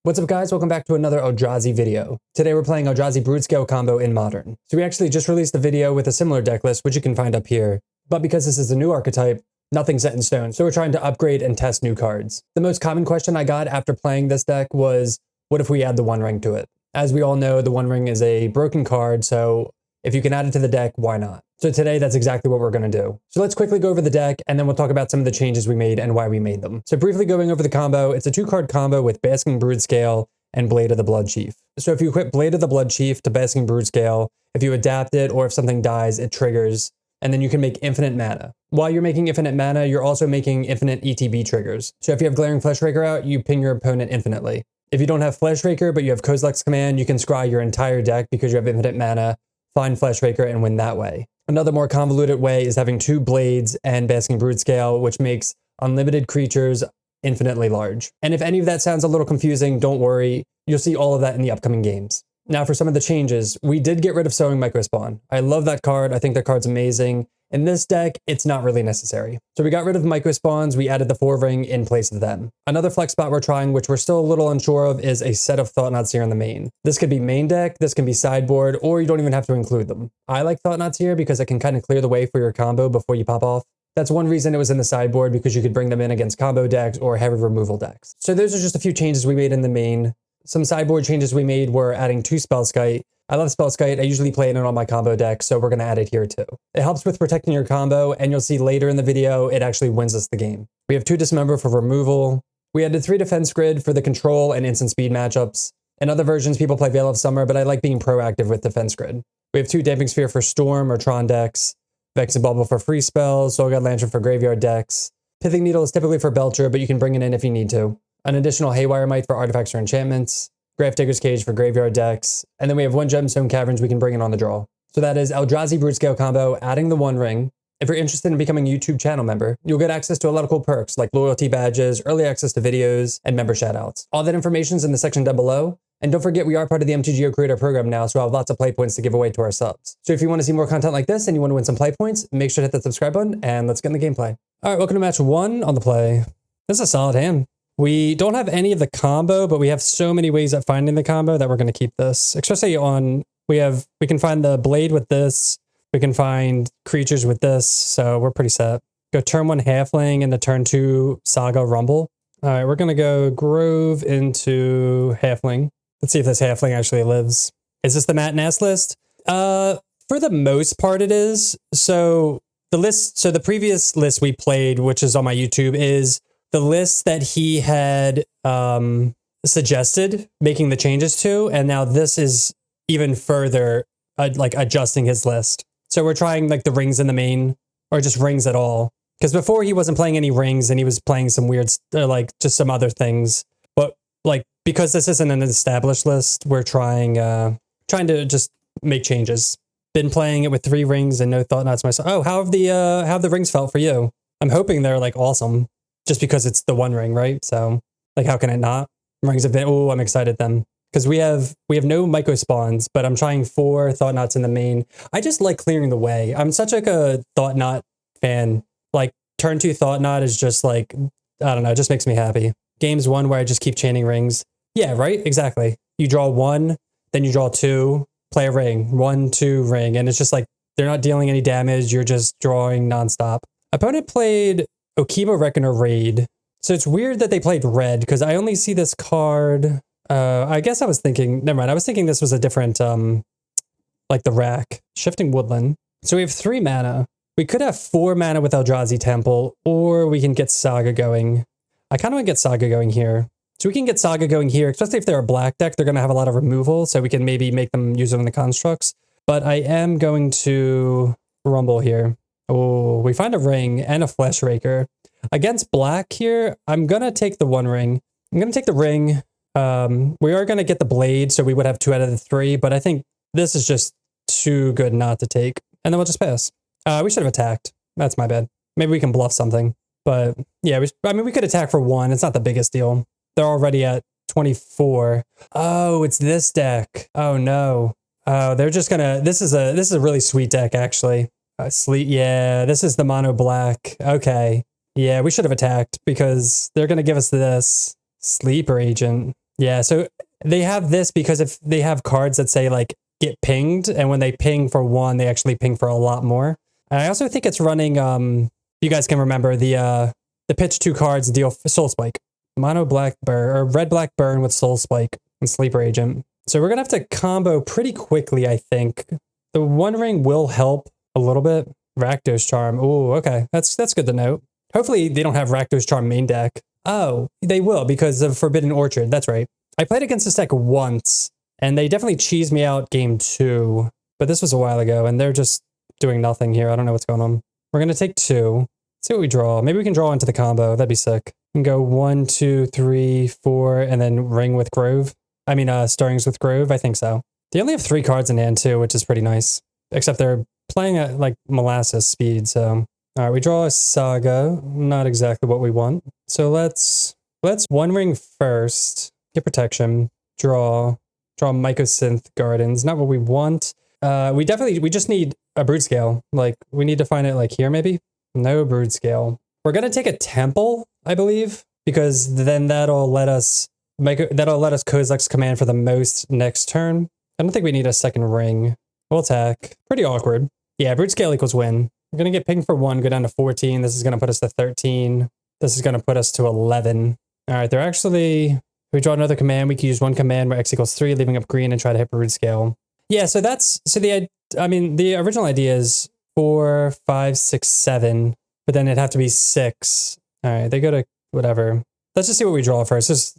What's up guys, welcome back to another Eldrazi video. Today we're playing Eldrazi Broodscale Combo in Modern. So we actually just released a video with a similar deck list, which you can find up here. But because this is a new archetype, nothing's set in stone, so we're trying to upgrade and test new cards. The most common question I got after playing this deck was, what if we add the One Ring to it? As we all know, the One Ring is a broken card, so if you can add it to the deck, why not? So today, that's exactly what we're going to do. So let's quickly go over the deck, and then we'll talk about some of the changes we made and why we made them. So briefly going over the combo, it's a 2-card combo with Basking Broodscale and Blade of the Bloodchief. So if you equip Blade of the Bloodchief to Basking Broodscale, if you adapt it or if something dies, it triggers, and then you can make infinite mana. While you're making infinite mana, you're also making infinite ETB triggers. So if you have Glaring Fleshraker out, you ping your opponent infinitely. If you don't have Fleshraker, but you have Kozilek's Command, you can scry your entire deck because you have infinite mana, find Fleshraker, and win that way. Another more convoluted way is having 2 Blades and Basking Broodscale, which makes unlimited creatures infinitely large. And if any of that sounds a little confusing, don't worry, you'll see all of that in the upcoming games. Now for some of the changes, we did get rid of Sowing Microspawn. I love that card, I think that card's amazing. In this deck, it's not really necessary. So we got rid of Microspawns, we added the 4-ring in place of them. Another flex spot we're trying, which we're still a little unsure of, is a set of Thought-Knots here in the main. This could be main deck, this can be sideboard, or you don't even have to include them. I like Thought-Knots here because it can kind of clear the way for your combo before you pop off. That's one reason it was in the sideboard, because you could bring them in against combo decks or heavy removal decks. So those are just a few changes we made in the main. Some sideboard changes we made were adding 2 Spellskite. I love Spellskite, I usually play it in all my combo decks, so we're going to add it here too. It helps with protecting your combo, and you'll see later in the video, it actually wins us the game. We have 2 Dismember for removal. We added 3 Defense Grid for the control and instant speed matchups. In other versions, people play Veil of Summer, but I like being proactive with Defense Grid. We have 2 Damping Sphere for Storm or Tron decks. Vexing Bubble for free spells, Soul God Lantern for graveyard decks. Pithing Needle is typically for Belcher, but you can bring it in if you need to. An additional Haywire Mite for artifacts or enchantments. Grafdigger's Cage for graveyard decks. And then we have 1 Gemstone Caverns we can bring in on the draw. So that is Eldrazi Broodscale Combo, adding the One Ring. If you're interested in becoming a YouTube channel member, you'll get access to a lot of cool perks like loyalty badges, early access to videos, and member shoutouts. All that information is in the section down below. And don't forget, we are part of the MTG Creator Program now, so I have lots of play points to give away to our subs. So if you want to see more content like this and you want to win some play points, make sure to hit that subscribe button, and let's get in the gameplay. All right, welcome to match 1 on the play. This is a solid hand. We don't have any of the combo, but we have so many ways at finding the combo that we're going to keep this. Especially on, we can find the Blade with this, we can find creatures with this, so we're pretty set. Go turn 1 Halfling into turn 2 Saga Rumble. All right, we're going to go Grove into Halfling. Let's see if this Halfling actually lives. Is this the Matt Nass list? For the most part it is. So the previous list we played, which is on my YouTube, is the list that he had suggested making the changes to, and now this is even further like adjusting his list. So we're trying like the rings in the main, or just rings at all. Because before he wasn't playing any rings and he was playing some weird, like just some other things. But like, because this isn't an established list, we're trying to just make changes. Been playing it with 3 rings and no Thought-Knots myself. Oh, how have the rings felt for you? I'm hoping they're like awesome, just because it's the One Ring, right? So like, how can it not? Rings have been, oh, I'm excited then. Because we have no Myco spawns, but I'm trying 4 Thought-Knots in the main. I just like clearing the way. I'm such like a Thought-Knot fan. Like turn 2 Thought-Knot is just like, I don't know, it just makes me happy. Games 1 where I just keep chaining rings. Yeah, right? Exactly. You draw 1, then you draw 2, play a ring, 1, 2, ring. And it's just like, they're not dealing any damage. You're just drawing nonstop. Opponent played Okima Reckoner Raid. So it's weird that they played red, because I only see this card. I guess I was thinking, never mind. I was thinking this was a different, like the Rack. Shifting Woodland. So we have 3 mana. We could have 4 mana with Eldrazi Temple, or we can get Saga going. I kind of want to get Saga going here. So we can get Saga going here, especially if they're a black deck, they're going to have a lot of removal, so we can maybe make them use it on the constructs. But I am going to Rumble here. Oh, we find a ring and a Fleshraker. Against black here, I'm going to take the One Ring. I'm going to take the ring. We are going to get the Blade, so we would have 2 out of the 3, but I think this is just too good not to take. And then we'll just pass. We should have attacked. That's my bad. Maybe we can bluff something. But yeah, we could attack for 1. It's not the biggest deal. They're already at 24. Oh, it's this deck. Oh no. Oh, they're just gonna, this is a really sweet deck actually. Yeah, this is the mono black. Okay. Yeah, we should have attacked because they're gonna give us this Sleeper Agent. Yeah, so they have this because if they have cards that say like get pinged, and when they ping for one, they actually ping for a lot more. And I also think it's running, you guys can remember the pitch 2 cards deal Soul Spike. Mono black burn, or red black burn with Soul Spike and Sleeper Agent. So we're gonna have to combo pretty quickly, I think. The One Ring will help a little bit. Rakdos Charm. Oh, okay. That's good to note. Hopefully they don't have Rakdos Charm main deck. Oh, they will because of Forbidden Orchard. That's right. I played against this deck once, and they definitely cheesed me out game 2. But this was a while ago, and they're just doing nothing here. I don't know what's going on. We're gonna take 2. Let's see what we draw. Maybe we can draw into the combo. That'd be sick. We can go 1, 2, 3, 4, and then Ring with Grove. I mean, Stirrings with Grove. I think so. They only have 3 cards in hand too, which is pretty nice. Except they're playing at like molasses speed. So, all right, we draw a Saga. Not exactly what we want. So let's One Ring first. Get protection. Draw Mycosynth Gardens. Not what we want. We just need a Broodscale. Like we need to find it like here maybe. No Broodscale. We're gonna take a Temple, I believe, because then that'll let us Kozilek's Command for the most next turn. I don't think we need a second ring. We'll attack. Pretty awkward. Yeah, Broodscale equals win. We're gonna get ping for 1, go down to 14. This is gonna put us to 13. This is gonna put us to 11. All right, they're actually. If we draw another command, we can use 1 command where X equals 3, leaving up green and try to hit Broodscale. Yeah, so the original idea is 4, 5, 6, 7, but then it'd have to be 6. All right, they go to whatever. Let's just see what we draw first.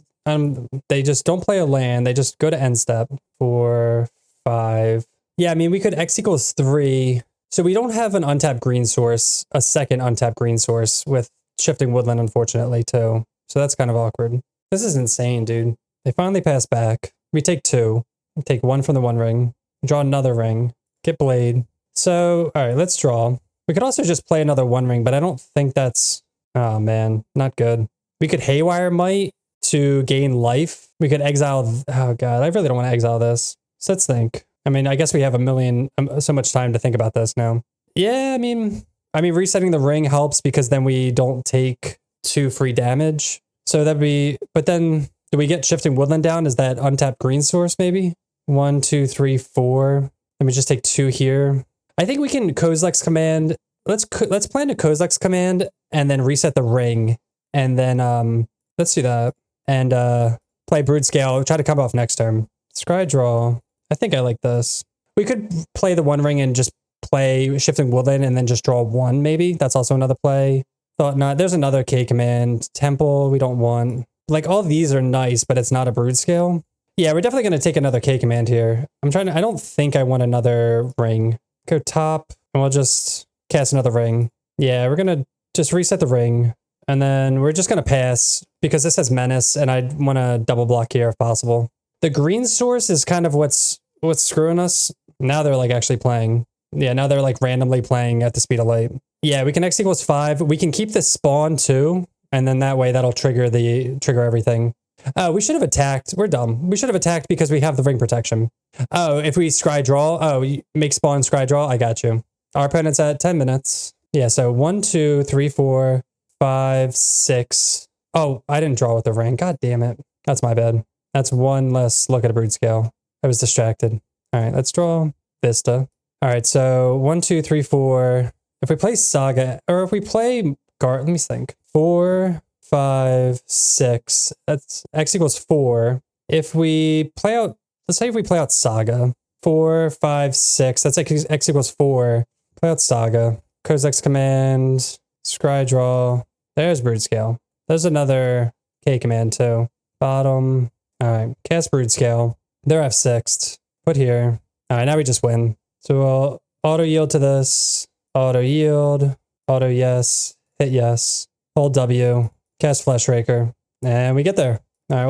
They just don't play a land. They just go to end step. 4, 5. Yeah, I mean, we could X equals 3. So we don't have an untapped green source, a second untapped green source with Shifting Woodland, unfortunately, too. So that's kind of awkward. This is insane, dude. They finally pass back. We take 2. We take 1 from the One Ring. Draw another ring. Get Blade. So, all right, let's draw. We could also just play another One Ring, but I don't think that's... Oh, man. Not good. We could Haywire Might to gain life. We could exile... Oh, God. I really don't want to exile this. So let's think. I mean, I guess we have so much time to think about this now. Yeah, I mean, resetting the ring helps because then we don't take 2 free damage. So that'd be, but then do we get Shifting Woodland down? Is that untapped green source maybe? 1, 2, 3, 4. Let me just take 2 here. I think we can Kozilek's Command. Let's plan a Kozilek's Command and then reset the ring. And then let's do that. And play Broodscale. Try to come off next turn. Scry draw. I think I like this. We could play the One Ring and just play Shifting Woodland and then just draw 1 maybe. That's also another play. Thought not. There's another K command. Temple, we don't want. Like all these are nice, but it's not a Broodscale. Yeah, we're definitely going to take another K command here. I don't think I want another ring. Go top, and we'll just cast another ring. Yeah, we're going to just reset the ring, and then we're just going to pass because this has Menace, and I want to double block here if possible. The green source is kind of what's screwing us. Now they're like actually playing. Yeah, now they're like randomly playing at the speed of light. Yeah, we can X equals 5. We can keep this spawn too, and then that way that'll trigger everything. Oh, we should have attacked. We're dumb. We should have attacked because we have the ring protection. Oh, if we scry draw, make spawn scry draw. I got you. Our opponent's at 10 minutes. Yeah, so 1, 2, 3, 4, 5, 6. Oh, I didn't draw with the ring. God damn it. That's my bad. That's 1 less look at a Broodscale. I was distracted. All right, let's draw Vista. All right, so 1, 2, 3, 4. If we play Saga, or if we play let me think. 4, 5, 6. That's X equals 4. If we play out, let's say if we play out Saga. 4, 5, 6. That's X equals 4. Play out Saga. Kozilek's Command. Scry draw. There's Broodscale. There's another K command too. Bottom. All right, cast Broodscale. They're F6'd. Put here. All right, now we just win. So we'll auto yield to this. Auto yield, auto yes, hit yes, hold W, cast Flesh Raker, and we get there. All right,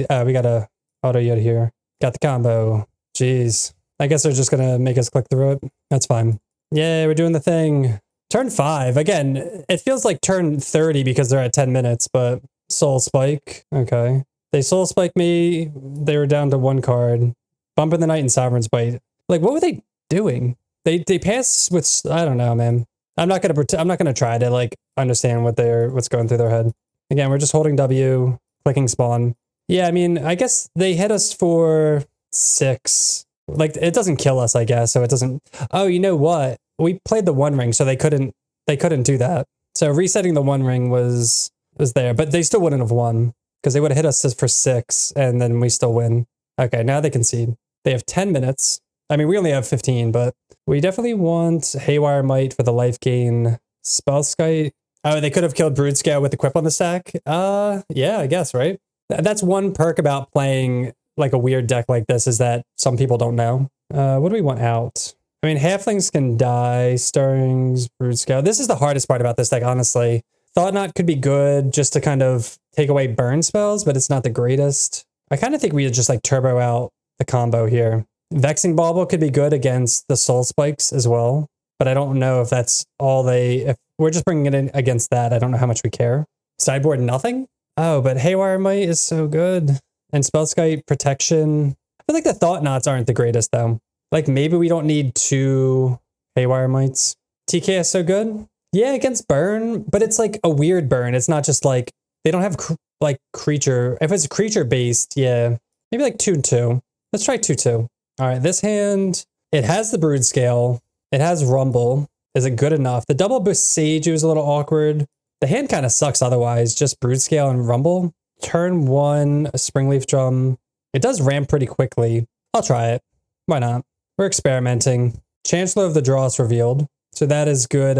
well, we got a auto yield here. Got the combo. Jeez. I guess they're just going to make us click through it. That's fine. Yay, we're doing the thing. Turn 5. Again, it feels like turn 30 because they're at 10 minutes, but Soul Spike. Okay. They Soul Spike me. They were down to 1 card. Bump in the Night and Sovereign's Bite. Like, what were they doing? They pass with, I don't know, man. I'm not gonna try to like understand what's going through their head. Again, we're just holding W, clicking spawn. Yeah, I mean, I guess they hit us for 6. Like, it doesn't kill us, I guess, so it doesn't... Oh, you know what? We played the One Ring, so they couldn't do that. So resetting the One Ring was there, but they still wouldn't have won because they would have hit us for 6 and then we still win. Okay, now they concede. They have 10 minutes. I mean, we only have 15, but we definitely want Haywire Might for the life gain. Spellskite. Oh, they could have killed Broodscale with Equip on the stack. Yeah, I guess, right? That's one perk about playing like a weird deck like this is that some people don't know. What do we want out? I mean, halflings can die, stirrings, Broodscale. This is the hardest part about this deck, honestly. Thought Knot could be good just to kind of take away burn spells, but it's not the greatest. I kind of think we would just like turbo out the combo here. Vexing Bauble could be good against the Soul Spikes as well, but I don't know if that's all if we're just bringing it in against that, I don't know how much we care. Sideboard nothing? Oh, but Haywire Might is so good. And Spellskite Protection. I feel like the Thought Knots aren't the greatest though. Like maybe we don't need 2 Haywire Mites. TK is so good. Yeah, against burn, but it's like a weird burn. It's not just like, they don't have like creature. If it's creature based, yeah, maybe like 2/2. Let's try 2/2. All right, this hand, it has the Broodscale. It has Rumble. Is it good enough? The double Boseiju is a little awkward. The hand kind of sucks otherwise, just Broodscale and Rumble. Turn 1, a Springleaf Drum. It does ramp pretty quickly. I'll try it. Why not? We're experimenting. Chancellor of the Draw is revealed. So that is good,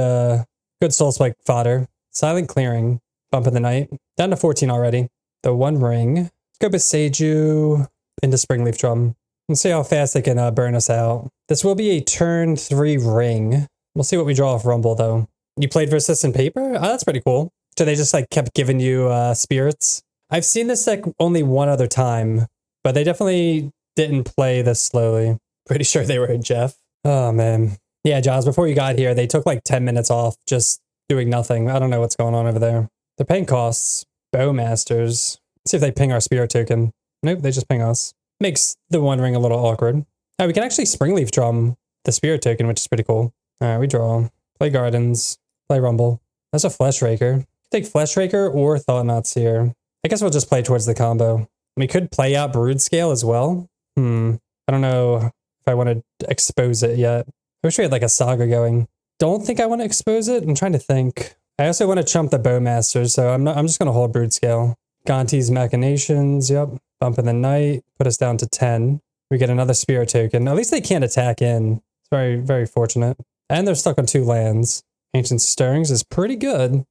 good Soul Spike fodder. Silent Clearing. Bump in the Night. Down to 14 already. The One Ring. Let's go Boseiju into Springleaf Drum. Let's see how fast they can burn us out. This will be a turn 3 ring. We'll see what we draw off Rumble, though. You played Persistent Paper? Oh, that's pretty cool. So they just like kept giving you spirits. I've seen this deck only one other time, but they definitely didn't play this slowly. Pretty sure they were Jeff. Oh, man. Yeah, Jaws, before you got here, they took like 10 minutes off just doing nothing. I don't know what's going on over there. They're paying costs. Bowmasters. Let's see if they ping our spirit token. Nope, they just ping us. Makes the One Ring a little awkward. Oh, we can actually Springleaf Drum the spirit token, which is pretty cool. All right, we draw. Play Gardens. Play Rumble. That's a Flesh Raker. Take Flesh Raker or Thought Knots here. I guess we'll just play towards the combo. We could play out Broodscale as well. I don't know if I want to expose it yet. I wish we had like a Saga going. Don't think I want to expose it. I'm trying to think. I also want to chump the Bowmasters, so I'm just going to hold Broodscale. Gonti's Machinations, yep. Bump in the Night, put us down to 10. We get another Spirit token. At least they can't attack in. It's very, very fortunate. And they're stuck on 2 lands. Ancient Stirrings is pretty good.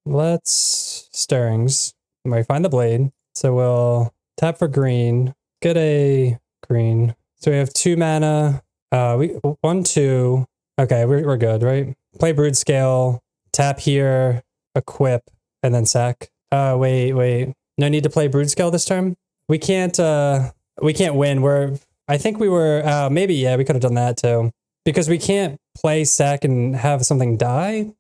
Let's Stirrings. Might find the blade. So we'll tap for green. Get a green. So we have 2 mana. 1, 2. Okay, we're good, right? Play Broodscale. Tap here. Equip. And then sack. Wait. No need to play Broodscale this turn? We can't win. I think we were, maybe, yeah, we could have done that too. Because we can't play sack and have something die?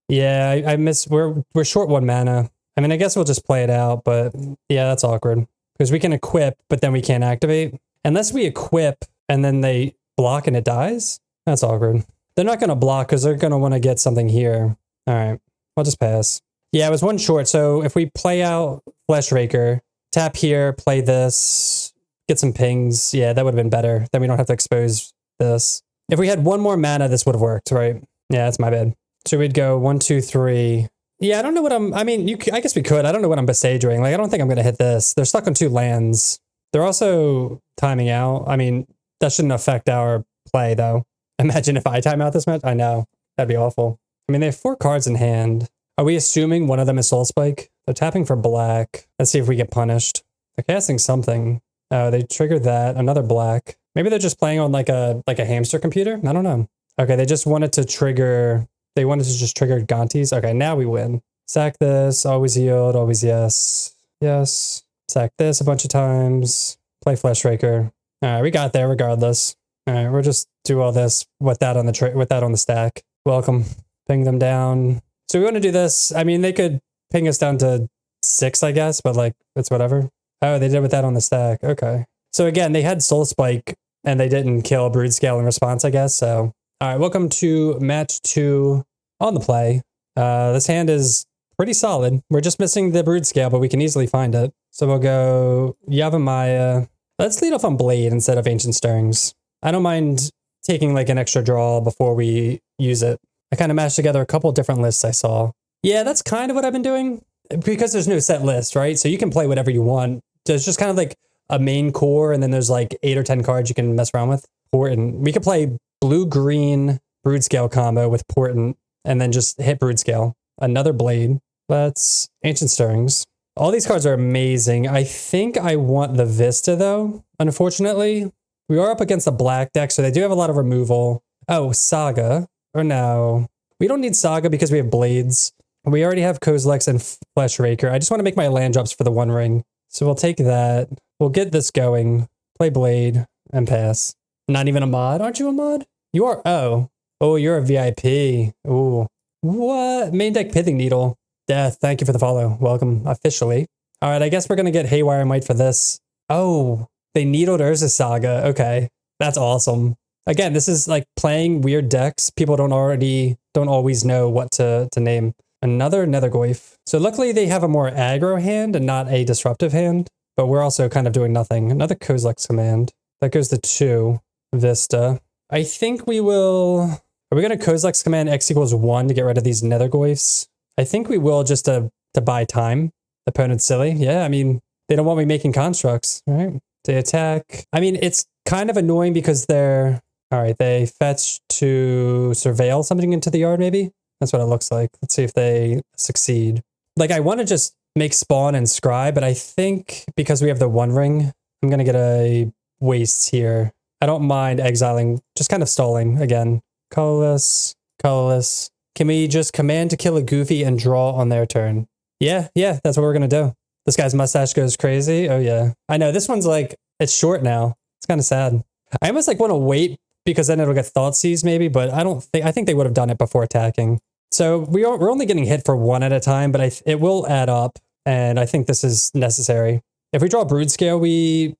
Yeah, I miss, we're short 1 mana. I mean, I guess we'll just play it out, but yeah, that's awkward. Because we can equip, but then we can't activate. Unless we equip and then they block and it dies? That's awkward. They're not going to block because they're going to want to get something here. All right, I'll just pass. Yeah, it was 1 short. So if we play out Flesh Raker, tap here, play this, get some pings. Yeah, that would have been better. Then we don't have to expose this. If we had 1 more mana, this would have worked, right? Yeah, that's my bad. So we'd go 1, 2, 3. Yeah, I don't know what I guess we could. I don't know what I'm Bosejuing. Like, I don't think I'm going to hit this. They're stuck on 2 lands. They're also timing out. I mean, that shouldn't affect our play, though. Imagine if I time out this match. I know. That'd be awful. I mean, they have 4 cards in hand. Are we assuming one of them is Soul Spike? They're tapping for black. Let's see if we get punished. They're casting something. Oh, they triggered that. Another black. Maybe they're just playing on like a hamster computer? I don't know. Okay, they just wanted to trigger... They wanted to just trigger Gonti's. Okay, now we win. Sack this. Always yield. Always yes. Yes. Sack this a bunch of times. Play Flesh Raker. All right, we got there regardless. All right, we'll just do all this with that on the stack. Welcome. Ping them down. So we want to do this. I mean, they could ping us down to 6, I guess, but like, it's whatever. Oh, they did with that on the stack. Okay. So again, they had Soul Spike and they didn't kill Broodscale in response, I guess. So, all right, welcome to match 2 on the play. This hand is pretty solid. We're just missing the Broodscale, but we can easily find it. So we'll go Yavimaya. Let's lead off on Blade instead of Ancient Stirrings. I don't mind taking like an extra draw before we use it. I kind of mashed together a couple different lists I saw. Yeah, that's kind of what I've been doing because there's no set list, right? So you can play whatever you want. There's just kind of like a main core and then there's like 8 or 10 cards you can mess around with. Portent. We could play blue-green Broodscale combo with Portent and then just hit Broodscale. Another Blade. Let's Ancient Stirrings. All these cards are amazing. I think I want the Vista though, unfortunately. We are up against a black deck, so they do have a lot of removal. Oh, Saga. Or no. We don't need Saga because we have Blades. We already have Kozilek's and Flesh Raker. I just want to make my land drops for the One Ring. So we'll take that. We'll get this going. Play Blade and pass. Not even a mod? Aren't you a mod? You are. Oh. Oh, you're a VIP. Ooh. What? Main deck Pithing Needle. Death. Thank you for the follow. Welcome officially. All right. I guess we're going to get Haywire Might for this. Oh, they needled Urza Saga. Okay. That's awesome. Again, this is like playing weird decks. People don't always know what to name. Another Nethergoyf. So luckily they have a more aggro hand and not a disruptive hand, but we're also kind of doing nothing. Another Kozilek's Command. That goes to 2. Vista. I think we will... Are we going to Kozilek's Command X equals 1 to get rid of these Nethergoyfs? I think we will just to buy time. The opponent's silly. Yeah, I mean, they don't want me making constructs, right? They attack. I mean, it's kind of annoying because they're... All right, they fetch to surveil something into the yard, maybe? That's what it looks like. Let's see if they succeed. Like, I want to just make spawn and scry, but I think because we have the One Ring, I'm going to get a waste here. I don't mind exiling, just kind of stalling again. Colorless, colorless. Can we just command to kill a Goofy and draw on their turn? Yeah, that's what we're going to do. This guy's mustache goes crazy. Oh, yeah. I know, this one's like, it's short now. It's kind of sad. I almost like want to wait because then it'll get Thoughtseize maybe, but I think they would have done it before attacking. So we're only getting hit for 1 at a time, but it will add up, and I think this is necessary. If we draw Broodscale, we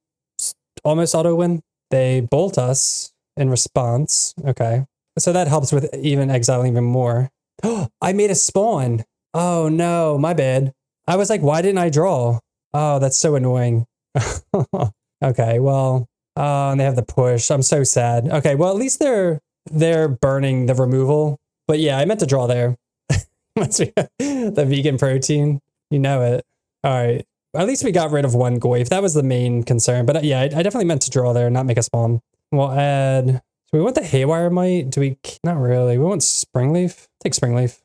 almost auto-win. They bolt us in response. Okay. So that helps with even exiling even more. Oh, I made a spawn. Oh no, my bad. I was like, why didn't I draw? Oh, that's so annoying. Okay, well, and they have the push. I'm so sad. Okay, well, at least they're burning the removal. But yeah, I meant to draw there. Must be the vegan protein. You know it. All right. At least we got rid of 1 Goyf. That was the main concern. But yeah, I definitely meant to draw there, not make a spawn. We'll add... Do we want the Haywire Might? Do we... Not really. We want Springleaf. Take Springleaf.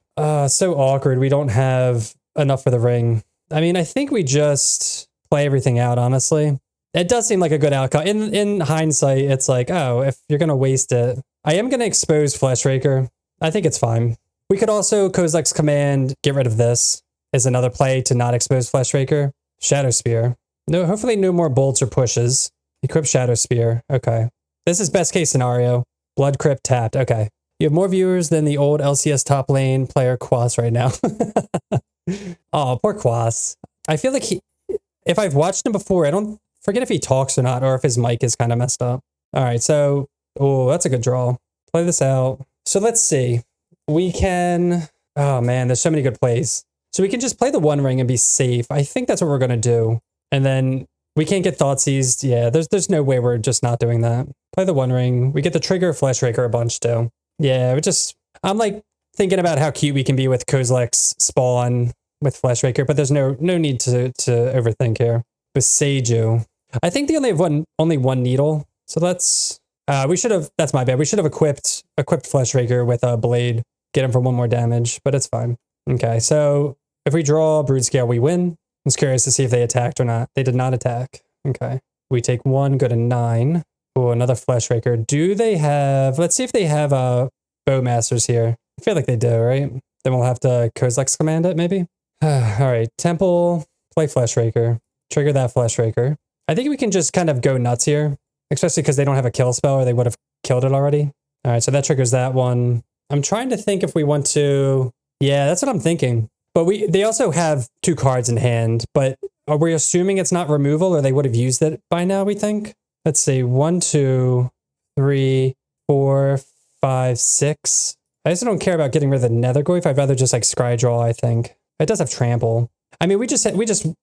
So awkward. We don't have enough for the ring. I mean, I think we just play everything out, honestly. It does seem like a good outcome. In hindsight, it's like, oh, if you're going to waste it. I am going to expose Flesh Raker. I think it's fine. We could also Kozilek's Command, get rid of this, is another play to not expose Flesh Raker. Shadow Spear. No, hopefully no more bolts or pushes. Equip Shadow Spear. Okay. This is best case scenario. Blood Crypt tapped. Okay. You have more viewers than the old LCS top lane player Quas right now. Oh, poor Quas. I feel like if I've watched him before, I don't forget if he talks or not, or if his mic is kind of messed up. All right. So, oh, that's a good draw. Play this out. So let's see. We can... Oh, man, there's so many good plays. So we can just play the One Ring and be safe. I think that's what we're going to do. And then we can't get Thoughtseized. Yeah, there's no way we're just not doing that. Play the One Ring. We get the trigger Flesh Raker a bunch, too. Yeah, I'm like thinking about how cute we can be with Kozilek's spawn with Flesh Raker, but there's no need to overthink here. With Seiju. I think they only have one needle. So let's... we should have... That's my bad. We should have equipped Flesh Raker with a blade. Get him for 1 more damage, but it's fine. Okay, so if we draw Broodscale, we win. I was curious to see if they attacked or not. They did not attack. Okay. We take 1, go to 9. Oh, another Flesh Raker. Do they have... Let's see if they have Bowmasters here. I feel like they do, right? Then we'll have to Kozilek's Command it, maybe? All right, Temple, play Flesh Raker. Trigger that Flesh Raker. I think we can just kind of go nuts here, especially because they don't have a kill spell or they would have killed it already. All right, so that triggers that one. I'm trying to think if we want to... Yeah, that's what I'm thinking. But they also have 2 cards in hand, but are we assuming it's not removal or they would have used it by now, we think? Let's see, 1, 2, 3, 4, 5, 6. I just don't care about getting rid of the Nethergoyf. I'd rather just like scry draw, I think. It does have trample. I mean,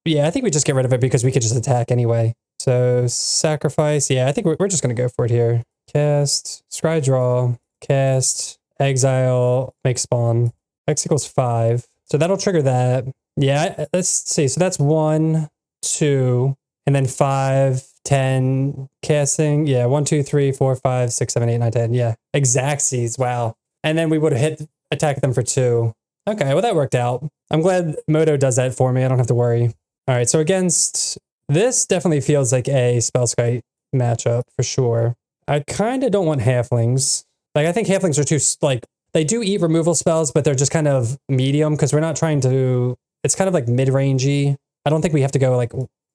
yeah, I think we just get rid of it because we could just attack anyway. So sacrifice. Yeah, I think we're just going to go for it here. Cast, scry draw, cast, exile, make spawn. X equals 5. So that'll trigger that. Yeah, let's see. So that's 1, 2, and then 5, 10 casting. Yeah, 1, 2, 3, 4, 5, 6, 7, 8, 9, 10. Yeah, Exactsies. Wow. And then we would have attack them for 2. Okay, well, that worked out. I'm glad Moto does that for me. I don't have to worry. All right, so against this definitely feels like a Spellskite matchup for sure. I kind of don't want halflings. Like, I think halflings are too, like, they do eat removal spells, but they're just kind of medium because we're not trying to, it's kind of like mid-rangey. I don't think we have to go like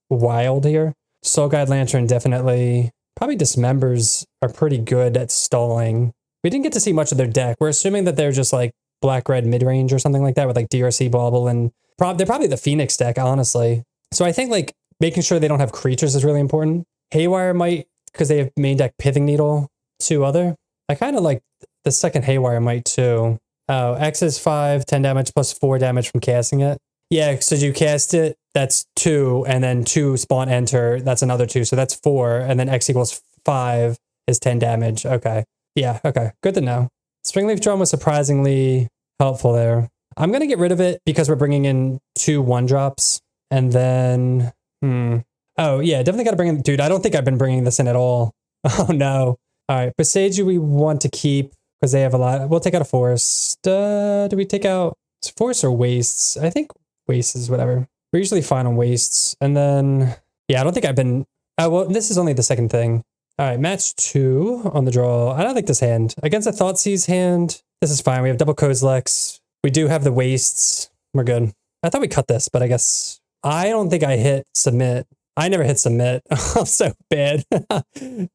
wild here. Soul Guide Lantern definitely. Probably Dismembers are pretty good at stalling. We didn't get to see much of their deck. We're assuming that they're just like black-red mid-range or something like that with like DRC Bauble, and they're probably the Phoenix deck, honestly. So I think like making sure they don't have creatures is really important. Haywire might, because they have main deck Pithing Needle, 2 other. I kind of like the second Haywire might too. Oh, X is 5, 10 damage plus 4 damage from casting it. Yeah, so you cast it, that's 2, and then 2 spawn enter, that's another 2, so that's 4, and then X equals 5 is 10 damage. Okay. Yeah, okay. Good to know. Springleaf Drum was surprisingly helpful there. I'm going to get rid of it because we're bringing in 2 1-drops, and then... Oh, yeah, definitely got to bring in... Dude, I don't think I've been bringing this in at all. Oh, no. All right, Boseiju we want to keep because they have a lot. We'll take out a Forest. Do we take out Forest or Wastes? I think Wastes is whatever. We're usually fine on Wastes. And then, yeah, I don't think I've been... Oh, well, this is only the second thing. All right, match 2 on the draw. I don't like this hand. Against a Thoughtseize hand, this is fine. We have double Kozileks. We do have the Wastes. We're good. I thought we cut this, but I guess... I don't think I hit submit. I never hit submit. I'm so bad.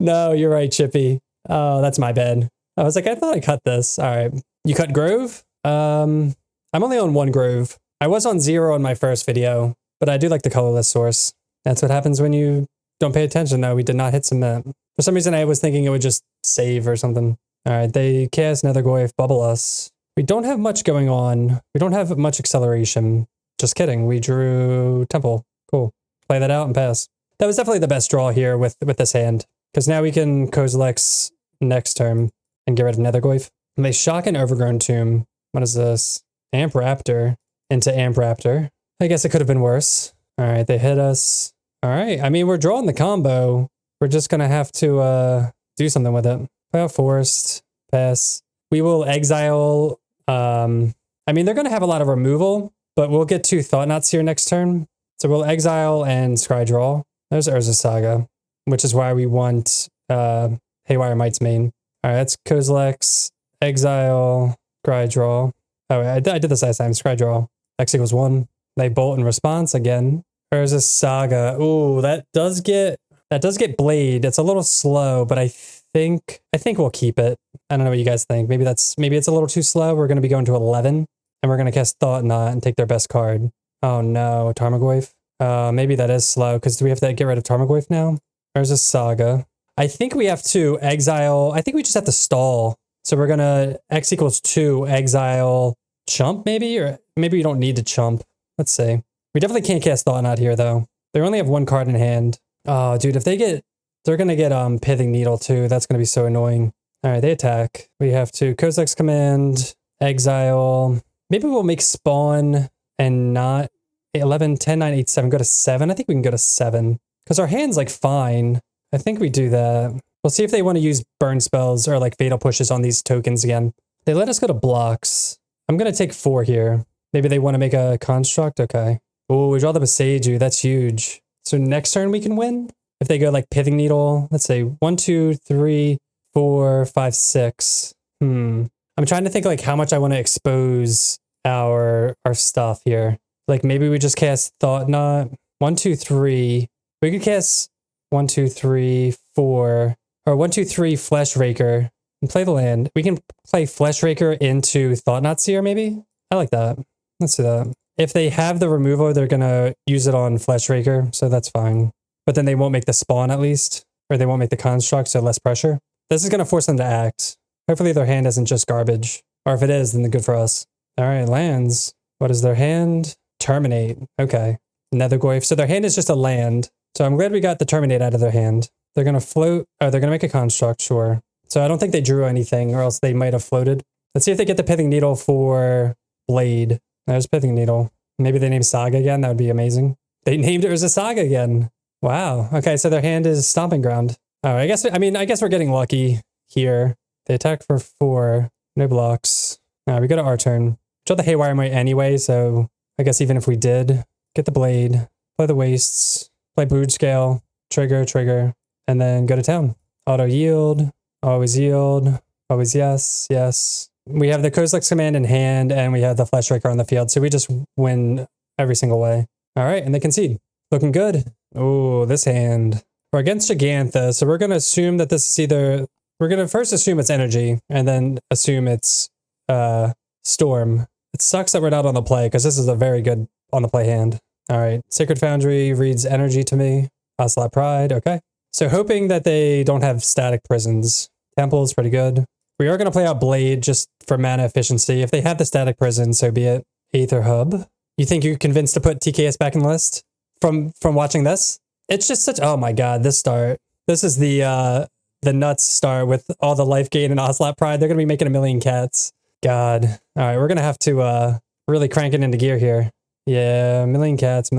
No, you're right, Chippy. Oh, that's my bad. I was like, I thought I cut this. All right. You cut Grove? I'm only on 1 Grove. I was on 0 in my first video, but I do like the colorless source. That's what happens when you don't pay attention. No, we did not hit submit. For some reason, I was thinking it would just save or something. All right. They cast Nethergoyf, bubble us. We don't have much going on. We don't have much acceleration. Just kidding. We drew Temple. Cool. Play that out and pass. That was definitely the best draw here with this hand, because now we can Kozileks next turn and get rid of Nethergoyf. And they shock an Overgrown Tomb. What is this? Amp Raptor into Amp Raptor. I guess it could have been worse. All right, they hit us. All right, I mean, we're drawing the combo. We're just going to have to do something with it. Play out Forest. Pass. We will exile. I mean, they're going to have a lot of removal, but we'll get 2 Thought Knots here next turn. So we'll exile and scry draw. There's Urza Saga, which is why we want Haywire Might's main. All right, that's Kozileks, exile, scry draw. Oh, I did this last time, scry draw. X equals 1. They bolt in response again. Urza Saga. Ooh, that does get Blade. It's a little slow, but I think we'll keep it. I don't know what you guys think. Maybe it's a little too slow. We're going to be going to 11, and we're going to cast Thought Knot and take their best card. Oh no, Tarmogoyf. Maybe that is slow, because do we have to get rid of Tarmogoyf now? There's a Saga. I think we have to exile. I think we just have to stall. So we're going to X equals 2, exile, chump maybe? Or maybe we don't need to chump. Let's see. We definitely can't cast Thought Knot here though. They only have 1 card in hand. Oh, dude, if they're going to get Pithing Needle too. That's going to be so annoying. All right, they attack. We have to Kozileks command, exile. Maybe we'll make spawn and not 11, 10, 9, 8, 7, go to 7. I think we can go to 7 because our hand's like fine. I think we do that. We'll see if they want to use burn spells or like fatal pushes on these tokens again. They let us go to blocks. I'm going to take 4 here. Maybe they want to make a construct. Okay. Oh, we draw the Boseiju. That's huge. So next turn we can win if they go like Pithing Needle. Let's say 1, 2, 3, 4, 5, 6. I'm trying to think like how much I want to expose our stuff here. Like maybe we just cast Thought Knot. 1, 2, 3. We could cast 1, 2, 3, 4, or 1, 2, 3 Flesh Raker and play the land. We can play Flesh Raker into Thought Knot Seer maybe. I like that. Let's do that. If they have the removal, they're gonna use it on Flesh Raker, so that's fine. But then they won't make the spawn at least, or they won't make the construct, so less pressure. This is gonna force them to act. Hopefully their hand isn't just garbage, or if it is, then they're good for us. All right, lands. What is their hand? Terminate. Okay. Nethergoyf. So their hand is just a land. So I'm glad we got the Terminate out of their hand. They're going to float. Oh, they're going to make a construct. Sure. So I don't think they drew anything or else they might have floated. Let's see if they get the Pithing Needle for Blade. There's Pithing Needle. Maybe they name Saga again. That would be amazing. They named it as a Saga again. Wow. Okay. So their hand is Stomping Ground. Oh, I guess we're getting lucky here. They attack for 4. No blocks. We go to our turn. Draw the Haywire Might anyway, so I guess even if we did, get the Blade, play the Wastes, play Broodscale, trigger, and then go to town. Auto yield, always yes, yes. We have the Kozilek's Command in hand, and we have the Fleshraker on the field, so we just win every single way. All right, and they concede. Looking good. Oh, this hand. We're against Gigantha, so we're going to assume that this is either... We're going to first assume it's energy, and then assume it's Storm. It sucks that we're not on the play, because this is a very good on the play hand. All right, Sacred Foundry reads energy to me. Ocelot Pride, okay. So hoping that they don't have static prisons. Temple is pretty good. We are going to play out Blade just for mana efficiency. If they have the static prison, so be it. Aether Hub. You think you're convinced to put TKS back in the list from watching this? It's just such... Oh my god, this start. This is the nuts start with all the life gain and Ocelot Pride. They're going to be making a million cats. God. All right, we're going to have to really crank it into gear here. Yeah, million cats.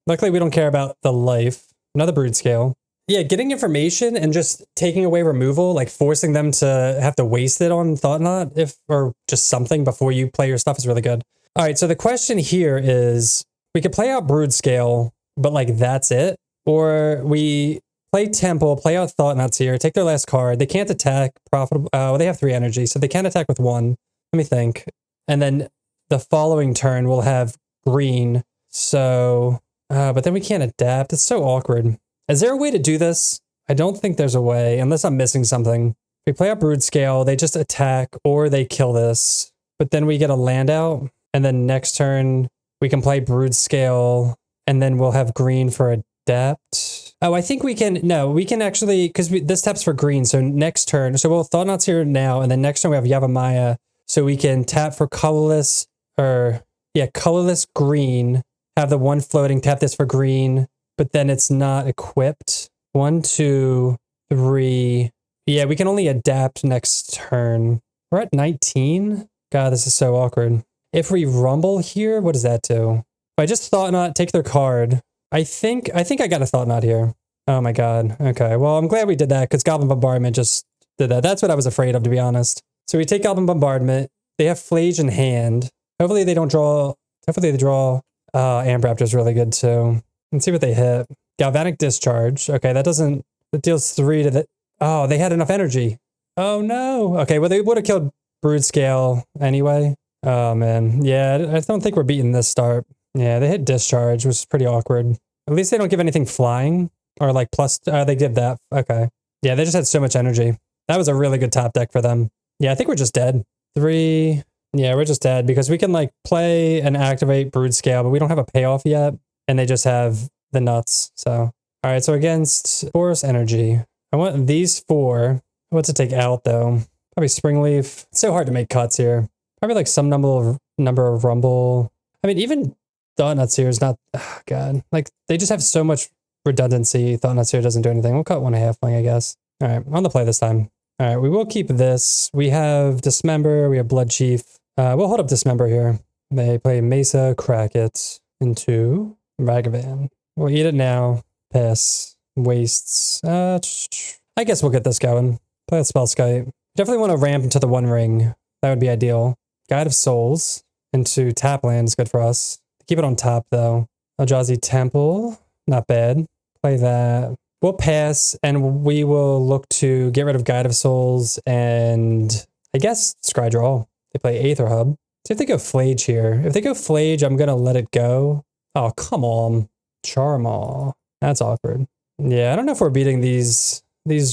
Luckily, we don't care about the life. Another Broodscale. Yeah, getting information and just taking away removal, like forcing them to have to waste it on Thought-Knot or just something before you play your stuff is really good. All right, so the question here is, we could play out Broodscale, but like that's it. Or we play Temple, play out Thought-Knots here, take their last card. They can't attack profitable. Oh, they have 3 energy, so they can't attack with 1. Let me think. And then the following turn we'll have green. So, but then we can't adapt. It's so awkward. Is there a way to do this? I don't think there's a way, unless I'm missing something. If we play out Broodscale, they just attack or they kill this. But then we get a land out, and then next turn we can play Broodscale, and then we'll have green for adapt. Oh, I think we can... No, we can actually... Because this taps for green, so next turn... So we'll Thought-Knots here now, and then next turn we have Yavimaya, so we can tap for colorless... colorless green, have the 1 floating, tap this for green, but then it's not equipped. 1, 2, 3. Yeah, we can only adapt next turn. We're at 19? God, this is so awkward. If we rumble here, what does that do? If I just Thought-Knot, take their card. I think I got a Thought-Knot here. Oh my god. Okay, well, I'm glad we did that, because Goblin Bombardment just did that. That's what I was afraid of, to be honest. So we take Goblin Bombardment. They have Flage in hand. Hopefully they don't draw... Hopefully they draw... Amp Raptor's really good, too. Let's see what they hit. Galvanic Discharge. Okay, that doesn't... It deals 3 to the... Oh, they had enough energy. Oh, no. Okay, well, they would have killed Broodscale anyway. Oh, man. Yeah, I don't think we're beating this start. Yeah, they hit Discharge, which is pretty awkward. At least they don't give anything flying. Or, like, plus... they give that. Okay. Yeah, they just had so much energy. That was a really good top deck for them. Yeah, I think we're just dead. 3... Yeah, we're just dead because we can like play and activate Broodscale, but we don't have a payoff yet. And they just have the nuts. So, all right. So against Boros Energy, I want these 4. What's it take out though? Probably Springleaf. It's so hard to make cuts here. Probably like some number of Rumble. I mean, even Thought-Knots here is not, oh God, like they just have so much redundancy. Thought-Knots here doesn't do anything. We'll cut 1 halfling, I guess. All right. On the play this time. All right. We will keep this. We have Dismember. We have Bloodchief. We'll hold up Dismember here. They play Mesa, crack it into Ragavan. We'll eat it now. Pass. Wastes. I guess we'll get this going. Play that Spellskite. Definitely want to ramp into the 1 ring. That would be ideal. Guide of Souls into tap land is good for us. Keep it on top though. Eldrazi Temple. Not bad. Play that. We'll pass and we will look to get rid of Guide of Souls and I guess Scry Draw. They play Aether Hub. See if they go Flage here. If they go Flage, I'm going to let it go. Oh, come on. Charmaw. That's awkward. Yeah, I don't know if we're beating these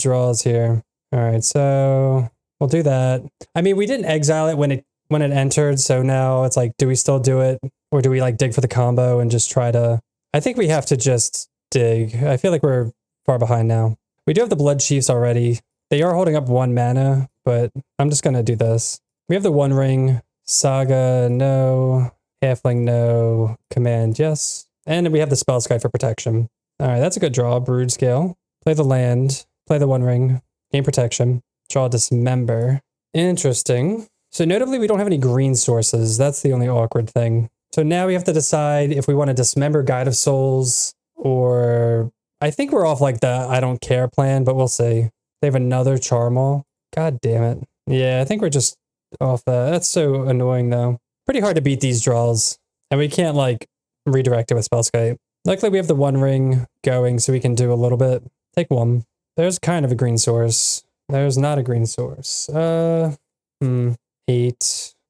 draws here. All right, so we'll do that. I mean, we didn't exile it when it entered, so now it's like, do we still do it? Or do we like dig for the combo and just try to... I think we have to just dig. I feel like we're far behind now. We do have the Bloodchiefs already. They are holding up 1 mana, but I'm just going to do this. We have the 1 ring. Saga, no. Halfling, no. Command, yes. And then we have the spell sky for protection. All right, that's a good draw. Brood scale. Play the land. Play the One Ring. Gain protection. Draw Dismember. Interesting. So notably, we don't have any green sources. That's the only awkward thing. So now we have to decide if we want to Dismember Guide of Souls or... I think we're off like the I don't care plan, but we'll see. They have another Charmal. God damn it. Yeah, I think we're just off that. That's so annoying though. Pretty hard to beat these draws. And we can't like redirect it with Spellskite. Luckily we have the One Ring going so we can do a little bit. Take one. There's kind of a green source. There's not a green source. 8.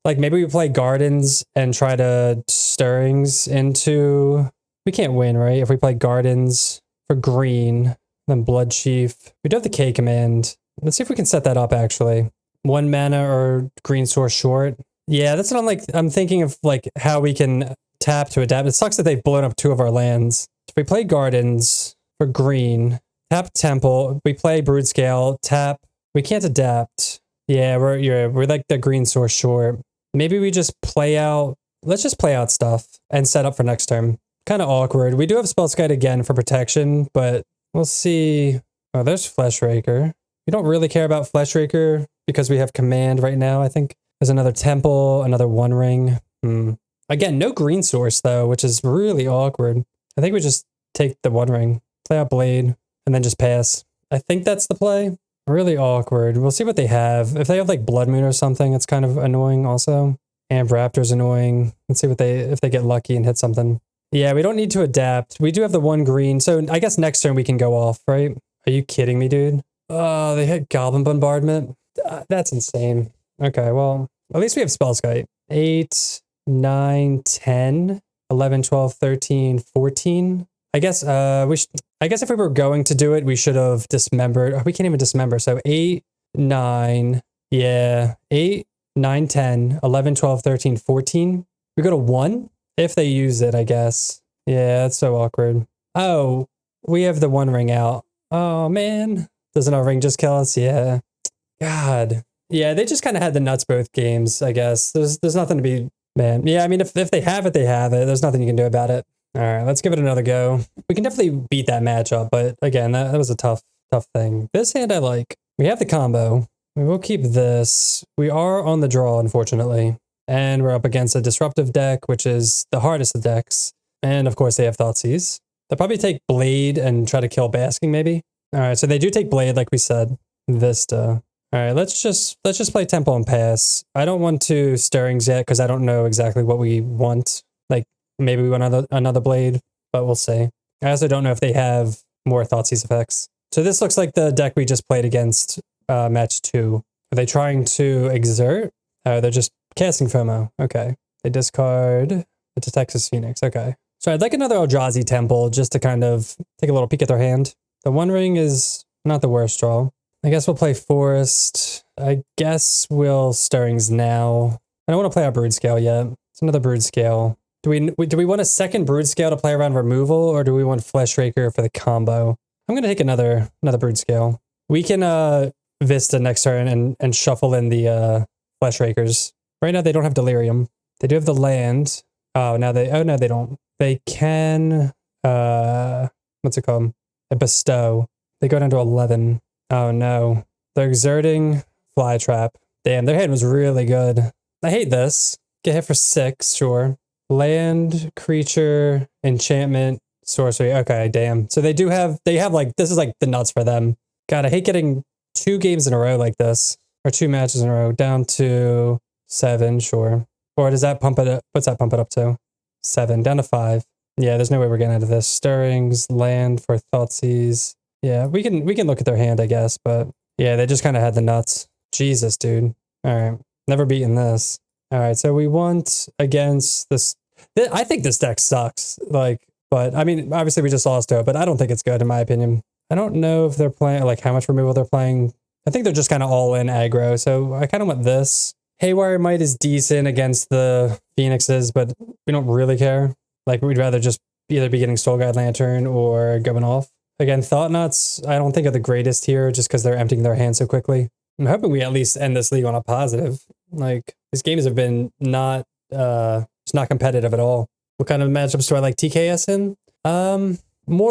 Like maybe we play Gardens and try to Stirrings into... We can't win, right? If we play Gardens for green, then Bloodchief. We do have the K command. Let's see if we can set that up actually. 1 mana or green source short. Yeah, that's what I'm thinking of like how we can tap to adapt. It sucks that they've blown up 2 of our lands. If we play Gardens for green, tap Temple, we play Broodscale, tap. We can't adapt. Yeah, we're like the green source short. Maybe we just play out. Let's just play out stuff and set up for next turn. Kind of awkward. We do have Spellskite again for protection, but we'll see. Oh, there's Fleshraker. We don't really care about Fleshraker because we have command right now. I think there's another Temple, another One Ring. Again, no green source though, which is really awkward. I think we just take the One Ring, play out Blade, and then just pass. I think that's the play. Really awkward. We'll see what they have. If they have like Blood Moon or something, it's kind of annoying also. Amp Raptor's annoying. Let's see what if they get lucky and hit something. Yeah, we don't need to adapt. We do have the 1 green, so I guess next turn we can go off, right? Are you kidding me, dude? Oh, they hit Goblin Bombardment. That's insane. Okay, well, at least we have Spellskite. 8, 9, 10, 11, 12, 13, 14. I guess I guess if we were going to do it, we should have dismembered. Oh, we can't even dismember. So 8, 9, yeah, 8, 9, 10, 11, 12, 13, 14. We go to 1 if they use it, I guess. Yeah, that's so awkward. Oh, we have the One Ring out. Oh, man. Doesn't our ring just kill us? Yeah. God. Yeah, they just kind of had the nuts both games, I guess. There's nothing to be... Man, yeah, I mean, if they have it, they have it. There's nothing you can do about it. All right, let's give it another go. We can definitely beat that matchup, but again, that was a tough thing. This hand I like. We have the combo. We will keep this. We are on the draw, unfortunately. And we're up against a disruptive deck, which is the hardest of decks. And of course, they have Thoughtseize. They'll probably take Blade and try to kill Basking, maybe. All right, so they do take Blade, like we said. Vista. All right, let's just play Temple and pass. I don't want to Stirrings yet because I don't know exactly what we want. Like maybe we want another Blade, but we'll see. I also don't know if they have more Thoughtseize effects. So this looks like the deck we just played against match 2. Are they trying to exert? Oh, they're just casting FOMO. Okay. They discard the Texas Phoenix. Okay. So I'd like another Eldrazi Temple just to kind of take a little peek at their hand. The One Ring is not the worst draw. I guess we'll play Forest. I guess we'll Stirrings now. I don't want to play our Broodscale yet. It's another Broodscale. Do we want a second Broodscale to play around removal, or do we want Fleshraker for the combo? I'm going to take another Broodscale. We can Vista next turn and shuffle in the Fleshrakers. Right now they don't have Delirium. They do have the land. Oh no, they don't. They can what's it called? A Bestow. They go down to 11. Oh no. They're exerting Flytrap. Damn, their hand was really good. I hate this. Get hit for 6, sure. Land, creature, enchantment, sorcery. Okay, damn. So they have like, this is like the nuts for them. God, I hate getting 2 games in a row like this. Or 2 matches in a row. Down to 7, sure. Or does that pump it up? What's that pump it up to? 7, down to 5. Yeah, there's no way we're getting out of this. Stirrings, land for Thoughtseize. Yeah, we can look at their hand, I guess, but yeah, they just kind of had the nuts. Jesus, dude. All right, never beaten this. All right, so we want against this. I think this deck sucks. Like, but I mean, obviously we just lost to it, but I don't think it's good in my opinion. I don't know if they're playing, like how much removal they're playing. I think they're just kind of all in aggro, so I kind of want this. Haywire Might is decent against the Phoenixes, but we don't really care. Like, we'd rather just either be getting Soul Guide Lantern or going off. Again, Thought Knots, I don't think are the greatest here just because they're emptying their hand so quickly. I'm hoping we at least end this league on a positive. Like, these games have been not It's not competitive at all. What kind of matchups do I like TKS in?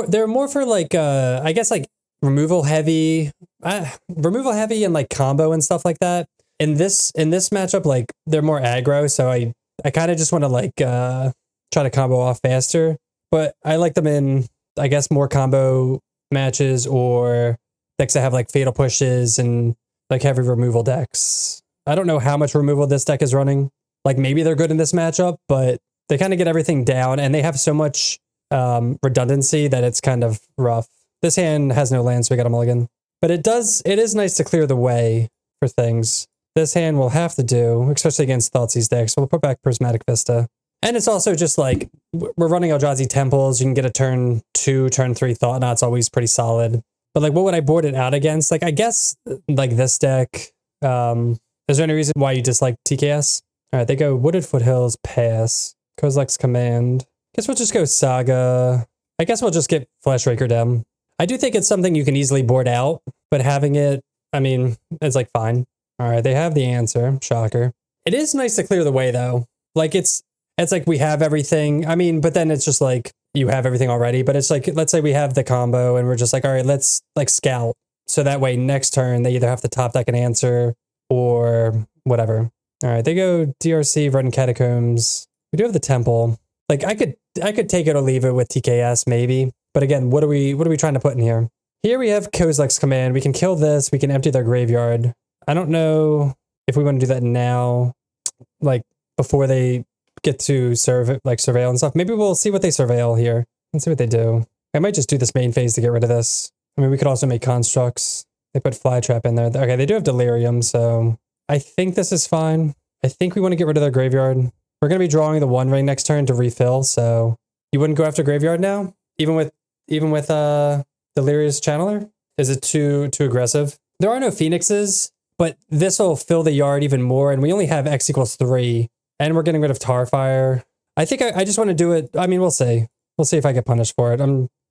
They're more for like, I guess like removal heavy and like combo and stuff like that. In this matchup, like they're more aggro. So I kind of just want to like, try to combo off faster, but I like them in, I guess, more combo matches or decks that have like fatal pushes and like heavy removal decks. I don't know how much removal this deck is running. Like maybe they're good in this matchup, but they kind of get everything down and they have so much redundancy that it's kind of rough. This hand has no land, so we got a mulligan. But it is nice to clear the way for things. This hand will have to do, especially against Thoughtseize decks. So we'll put back Prismatic Vista. And it's also just like, we're running Eldrazi Temples. You can get a turn 2, turn 3 Thought-Knot's always pretty solid. But like, what would I board it out against? Like, I guess, like this deck, is there any reason why you dislike TKS? All right, they go Wooded Foothills, pass. Kozilek's Command. Guess we'll just go Saga. I guess we'll just get Fleshraker Dem. I do think it's something you can easily board out, but having it, I mean, it's like fine. All right, they have the answer. Shocker. It is nice to clear the way though. Like it's like we have everything. I mean, but then it's just like you have everything already, but it's like, let's say we have the combo and we're just like, all right, let's like scout. So that way next turn, they either have to top deck an answer or whatever. All right, they go DRC, Verdant Catacombs. We do have the Temple. Like I could take it or leave it with TKS maybe. But again, what are we trying to put in here? Here we have Kozilek's Command. We can kill this. We can empty their graveyard. I don't know if we want to do that now, like before they get to surveil and stuff. Maybe we'll see what they surveil here. Let's see what they do. I might just do this main phase to get rid of this. I mean, we could also make constructs. They put Flytrap in there. Okay, they do have Delirium, so I think this is fine. I think we want to get rid of their graveyard. We're going to be drawing the One Ring next turn to refill, so you wouldn't go after graveyard now? Even with Delirious Channeler? Is it too aggressive? There are no Phoenixes, but this will fill the yard even more, and we only have X equals 3, and we're getting rid of Tarfire. I think I just want to do it. I mean, we'll see. We'll see if I get punished for it.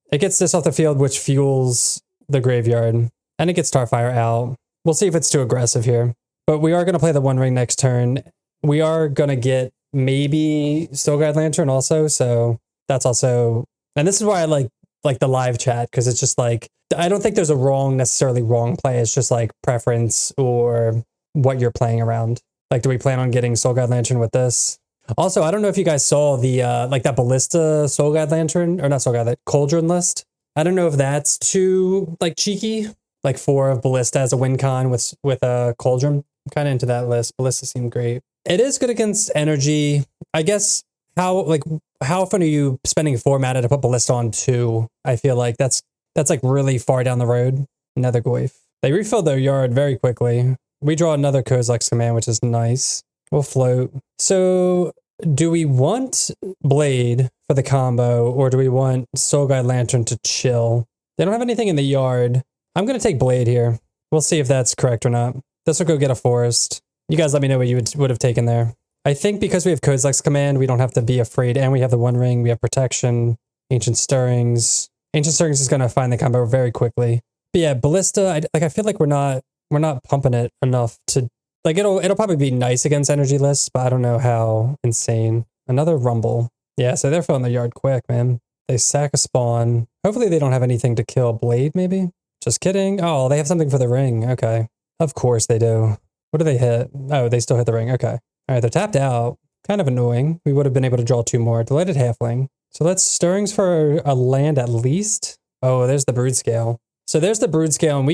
It gets this off the field, which fuels the graveyard, and it gets Tarfire out. We'll see if it's too aggressive here. But we are going to play the One Ring next turn. We are going to get maybe Stillguide Lantern also, so that's also... And this is why I like the live chat, because it's just like, I don't think there's a necessarily wrong play. It's just like preference or what you're playing around. Like, do we plan on getting Stillguide Lantern with this? Also, I don't know if you guys saw the, like that Ballista Stillguide Lantern, or not Stillguide, that Cauldron list. I don't know if that's too, like, cheeky. Like 4 of Ballista as a win con with a Cauldron. I'm kind of into that list. Ballista seemed great. It is good against energy. I guess, how often are you spending 4 mana to put Ballista on 2? I feel like that's like really far down the road. Another Goyf. They refilled their yard very quickly. We draw another Kozilek's Command, which is nice. We'll float. So do we want Blade for the combo, or do we want Stillguide Lantern to chill? They don't have anything in the yard. I'm going to take Blade here. We'll see if that's correct or not. This will go get a forest. You guys let me know what you would have taken there. I think because we have Kozilek's Command, we don't have to be afraid, and we have the One Ring, we have Protection, Ancient Stirrings. Ancient Stirrings is going to find the combo very quickly. But yeah, Ballista, I feel like we're not pumping it enough to, like, it'll probably be nice against energy lists, but I don't know how insane. Another Rumble. Yeah, so they're filling the yard quick, man. They sack a spawn. Hopefully they don't have anything to kill Blade, maybe? Just kidding. Oh, they have something for the ring. Okay. Of course they do. What do they hit? Oh, they still hit the ring. Okay. All right, they're tapped out. Kind of annoying. We would have been able to draw 2 more. Delighted Halfling. So let's Stirrings for a land at least. Oh, there's the Broodscale. So there's the Broodscale, and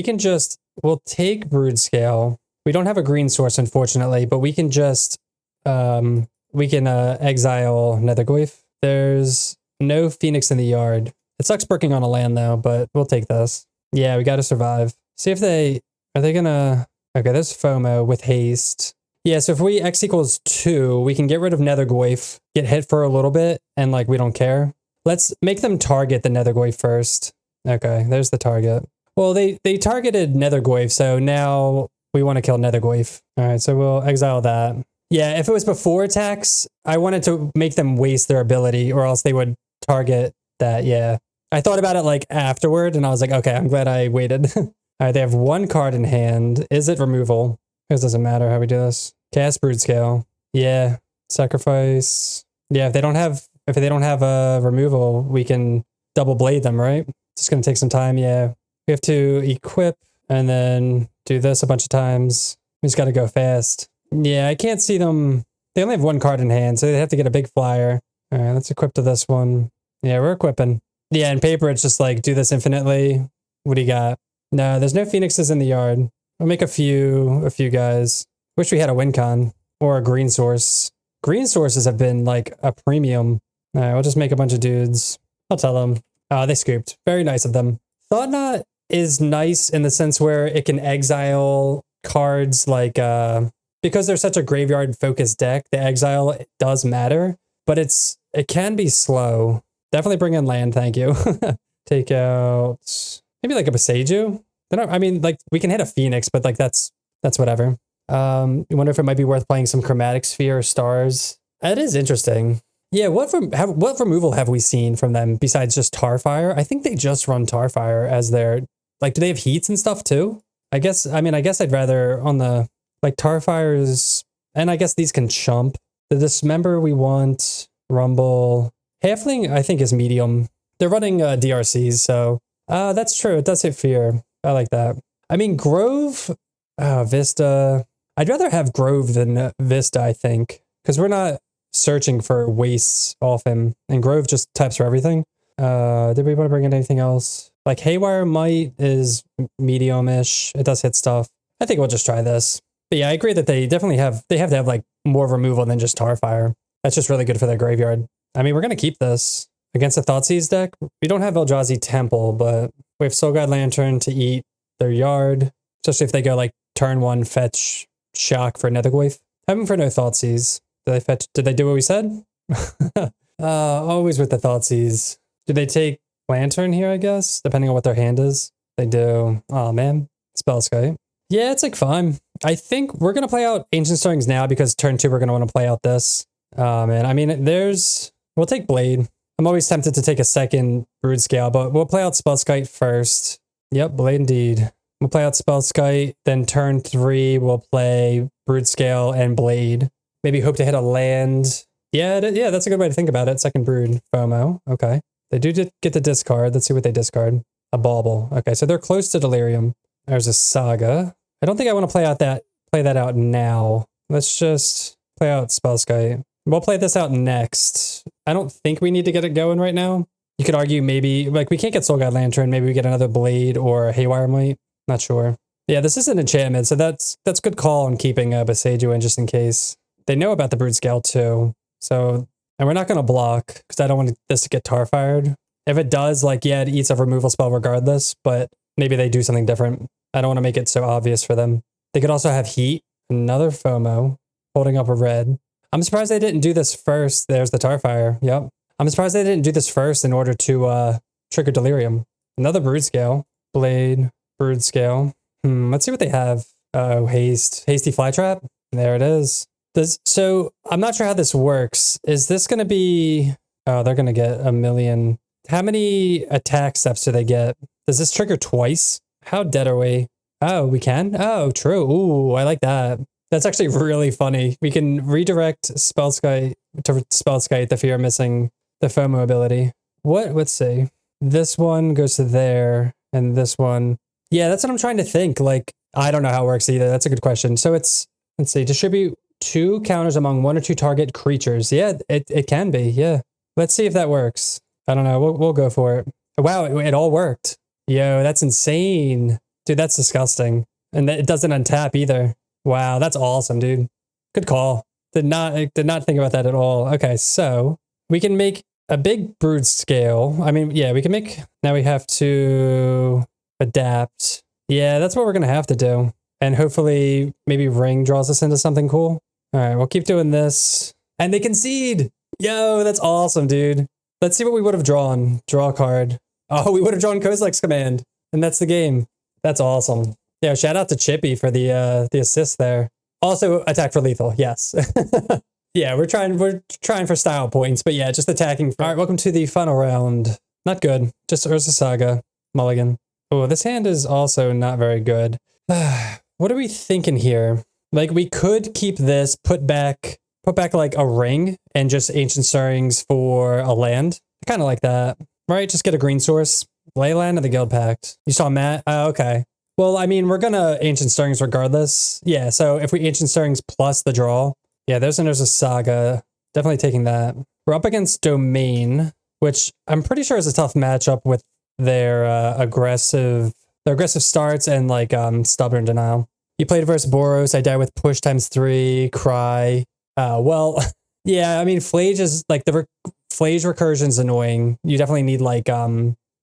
we'll take Broodscale. We don't have a green source, unfortunately, but we can just, exile Nethergoyf. There's no Phoenix in the yard. It sucks working on a land though, but we'll take this. Yeah, we got to survive. See if are they gonna, okay, there's FOMO with haste. Yeah, so if we X equals 2, we can get rid of Nethergoyf, get hit for a little bit, and like, we don't care. Let's make them target the Nethergoyf first. Okay, there's the target. Well, they targeted Nethergoyf, so now we want to kill Nethergoyf. All right, so we'll exile that. Yeah, if it was before attacks, I wanted to make them waste their ability, or else they would target that, yeah. I thought about it like afterward, and I was like, okay, I'm glad I waited. All right, they have 1 card in hand. Is it removal? It doesn't matter how we do this. Cast Broodscale. Yeah. Sacrifice. Yeah, if they don't have a removal, we can double blade them, right? It's just gonna take some time. Yeah, we have to equip and then do this a bunch of times. We just got to go fast. Yeah, I can't see them. They only have one card in hand, so they have to get a big flyer. All right, let's equip to this one. Yeah, we're equipping. Yeah, in paper, it's just like, do this infinitely. What do you got? No, there's no phoenixes in the yard. I'll make a few guys. Wish we had a win con or a green source. Green sources have been like a premium. All right, we'll just make a bunch of dudes. I'll tell them. Oh, they scooped. Very nice of them. Thought Knot is nice in the sense where it can exile cards like, because they're such a graveyard focused deck, the exile does matter, but it can be slow. Definitely bring in land, thank you. Take out maybe like a Boseiju. I mean, like we can hit a Phoenix, but like that's whatever. You wonder if it might be worth playing some Chromatic Sphere or Stars. That is interesting. Yeah, what removal have we seen from them besides just Tarfire? I think they just run Tarfire as their, like, do they have heats and stuff too? I guess I'd rather on the, like, Tarfires, and I guess these can chump. The Dismember we want, Rumble. Halfling, I think, is medium. They're running DRCs, so that's true. It does hit Fear. I like that. I mean, Grove, Vista. I'd rather have Grove than Vista, I think, because we're not searching for wastes off him, and Grove just taps for everything. Did we want to bring in anything else? Like Haywire Might is medium-ish. It does hit stuff. I think we'll just try this. But yeah, I agree that they definitely have to have like more removal than just Tarfire. That's just really good for their graveyard. I mean, we're going to keep this against the Thoughtseize deck. We don't have Eldrazi Temple, but we have Soul Guide Lantern to eat their yard, especially if they go like turn one, fetch, shock for Netherglyph. Having for no Thoughtseize. Did they do what we said? Always with the Thoughtseize. Do they take Lantern here, I guess? Depending on what their hand is. They do. Oh, man. Spellskite. Yeah, it's like fine. I think we're going to play out Ancient Stirrings now because turn 2 we're going to want to play out this. Man, I mean, we'll take Blade. I'm always tempted to take a second Broodscale, but we'll play out Spellskite first. Yep, Blade indeed. We'll play out Spellskite, then turn 3 we'll play Broodscale and Blade. Maybe hope to hit a land. Yeah, that's a good way to think about it. Second Brood, FOMO. Okay. They do get the discard. Let's see what they discard. A Bauble. Okay, so they're close to Delirium. There's a Saga. I don't think I want to play that out now. Let's just play out Spellskite. We'll play this out next. I don't think we need to get it going right now. You could argue maybe, like, we can't get Soul Guide Lantern. Maybe we get another Blade or Haywire Might. Not sure. Yeah, this is an enchantment, so that's good call on keeping Boseiju in just in case. They know about the Broodscale too. So, and we're not going to block because I don't want this to get Tarfired. If it does, like, yeah, it eats a removal spell regardless, but maybe they do something different. I don't want to make it so obvious for them. They could also have Heat, another FOMO, holding up a red. I'm surprised they didn't do this first. There's the Tarfire. Yep. I'm surprised they didn't do this first in order to trigger Delirium. Another Broodscale. Blade, Broodscale. Let's see what they have. Oh, Hasty Flytrap. There it is. So I'm not sure how this works. Is this going to be... Oh, they're going to get a million. How many attack steps do they get? Does this trigger twice? How dead are we? Oh, we can? Oh, true. Ooh, I like that. That's actually really funny. We can redirect Spellskite to Spellskite if you're missing the FOMO ability. Let's see. This one goes to there, and this one... Yeah, that's what I'm trying to think. Like, I don't know how it works either. That's a good question. So it's... Let's see. Distribute 2 counters among 1 or 2 target creatures. Yeah, it can be. Yeah. Let's see if that works. I don't know. We'll go for it. Wow, it all worked. Yo, that's insane. Dude, that's disgusting. And it doesn't untap either. Wow, that's awesome, dude. Good call. Did not think about that at all. Okay, so we can make a big Broodscale. I mean, yeah, we can make... Now we have to adapt. Yeah, that's what we're going to have to do. And hopefully maybe Ring draws us into something cool. All right, we'll keep doing this. And they concede. Yo, that's awesome, dude. Let's see what we would have drawn. Draw a card. Oh, we would have drawn Kozilek's Command. And that's the game. That's awesome. Yeah, shout out to Chippy for the assist there. Also, attack for lethal. Yes. Yeah, we're trying for style points, but yeah, just attacking. All right, welcome to the final round. Not good. Just Urza Saga. Mulligan. Oh, this hand is also not very good. What are we thinking here? Like, we could keep this, put back put back like a ring and just Ancient Stirrings for a land. I kind of like that, right? Just get a green source. Leyline of the Guild Pact. You saw Matt? Okay. Well, I mean, we're gonna Ancient Stirrings regardless. Yeah, so if we Ancient Stirrings plus the draw, yeah, there's a Saga. Definitely taking that. We're up against Domain, which I'm pretty sure is a tough matchup with their aggressive starts and like stubborn denial. You played versus Boros. I died with push times 3, cry. Well, yeah, I mean, Flage is like the Flage recursion's annoying. You definitely need like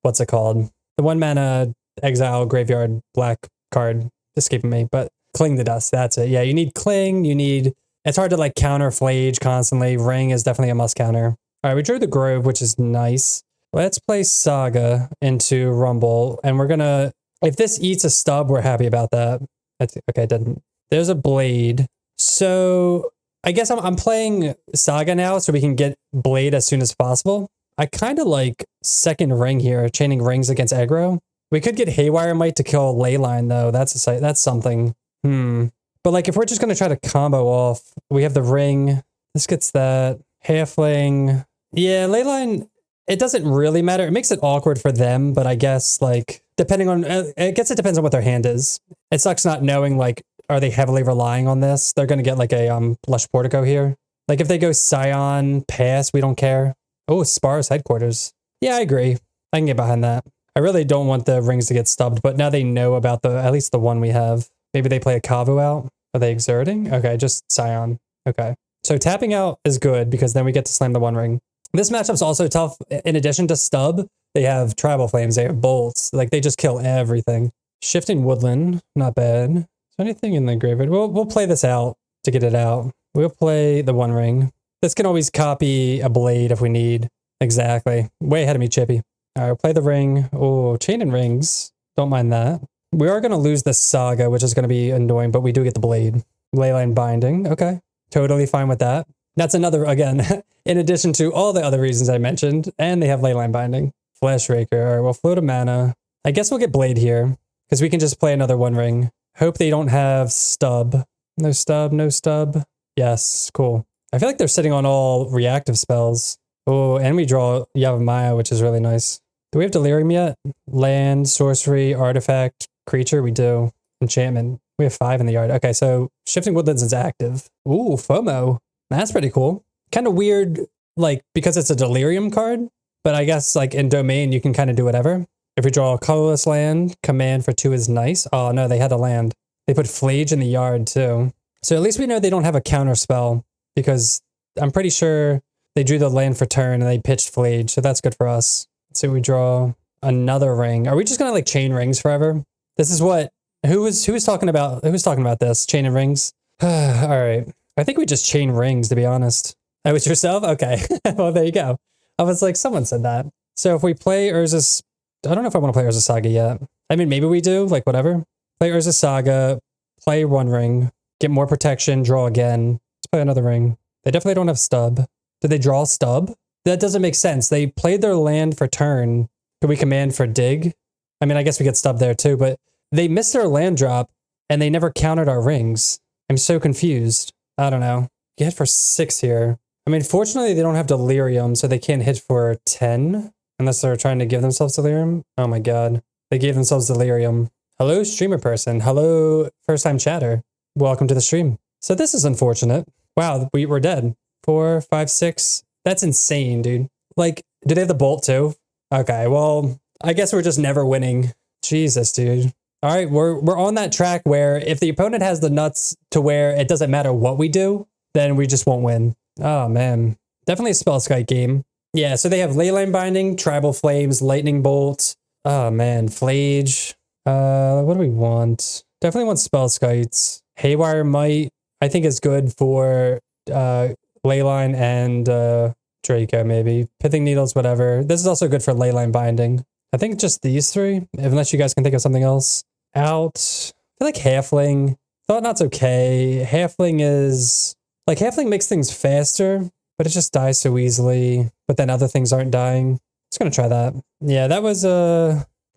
what's it called? The 1 mana exile graveyard black card escaping me, but Cling to Dust. That's it. Yeah, you need Cling. You need. It's hard to like counter Flage constantly. Ring is definitely a must counter. All right, we drew the Grove, which is nice. Let's play Saga into Rumble, and we're gonna. If this eats a stub, we're happy about that. Okay, it didn't. There's a Blade. So I guess I'm playing Saga now, so we can get Blade as soon as possible. I kind of like second ring here, chaining rings against aggro. We could get Haywire Might to kill Leyline though. That's something. But like if we're just gonna try to combo off, we have the ring. This gets that halfling. Yeah, Leyline. It doesn't really matter. It makes it awkward for them, but I guess like depending on, I guess it depends on what their hand is. It sucks not knowing like, are they heavily relying on this? They're gonna get like a Lush Portico here. Like if they go Scion, pass, we don't care. Oh, Sparse Headquarters. Yeah, I agree. I can get behind that. I really don't want the rings to get stubbed, but now they know about at least the one we have. Maybe they play a Kavu out. Are they exerting? Okay, just Scion. Okay. So tapping out is good because then we get to slam the 1 ring. This matchup's also tough. In addition to stub, they have Tribal Flames, they have bolts. Like they just kill everything. Shifting Woodland, not bad. Is there anything in the graveyard? We'll play this out to get it out. We'll play the 1 ring. This can always copy a Blade if we need. Exactly. Way ahead of me, Chippy. All right, we'll play the ring. Oh, Chain and Rings. Don't mind that. We are going to lose the Saga, which is going to be annoying, but we do get the Blade. Leyline Binding. Okay. Totally fine with that. That's another, again, in addition to all the other reasons I mentioned, and they have Leyline Binding. Flash Raker. All right, we'll float a mana. I guess we'll get Blade here, because we can just play another 1 ring. Hope they don't have stub. No stub, no stub. Yes, cool. I feel like they're sitting on all reactive spells. Oh, and we draw Yavimaya, which is really nice. Do we have Delirium yet? Land, sorcery, artifact, creature? We do. Enchantment. We have 5 in the yard. Okay, so Shifting Woodlands is active. Ooh, FOMO. That's pretty cool. Kind of weird, like, because it's a Delirium card, but I guess, like, in Domain, you can kind of do whatever. If we draw a colorless land, command for 2 is nice. Oh, no, they had a land. They put Flage in the yard, too. So at least we know they don't have a counter spell, because I'm pretty sure they drew the land for turn and they pitched Flage, so that's good for us. So we draw another ring. Are we just gonna like chain rings forever? This is what who's talking about this? Chain and rings? All right. I think we just chain rings, to be honest. Oh, it's yourself? Okay. Well, there you go. I was like, someone said that. So if we play Urza's, I don't know if I want to play Urza Saga yet. I mean, maybe we do, like whatever. Play Urza Saga, play 1 ring, get more protection, draw again. Let's play another ring. They definitely don't have stub. Did they draw stub? That doesn't make sense. They played their land for turn. Could we command for dig? I mean, I guess we get stub there too, but they missed their land drop and they never countered our rings. I'm so confused. I don't know. You hit for 6 here. I mean, fortunately, they don't have Delirium, so they can't hit for 10 unless they're trying to give themselves Delirium. Oh my God. They gave themselves Delirium. Hello, streamer person. Hello, first time chatter. Welcome to the stream. So this is unfortunate. Wow, we're dead. 4, 5, 6. That's insane, dude. Like, do they have the bolt too? Okay, well, I guess we're just never winning. Jesus, dude. All right, we're on that track where if the opponent has the nuts to where it doesn't matter what we do, then we just won't win. Oh, man. Definitely a Spellskite game. Yeah, so they have Leyline Binding, Tribal Flames, Lightning Bolt. Oh, man. Flage. What do we want? Definitely want Spellskites. Haywire Might, I think, is good for Leyline and Draco, maybe. Pithing Needles, whatever. This is also good for Leyline Binding. I think just these 3, unless you guys can think of something else. Out. I feel like Halfling. Thought Knot's okay. Halfling is... Like, Halfling makes things faster, but it just dies so easily. But then other things aren't dying. Just gonna try that. Yeah, that was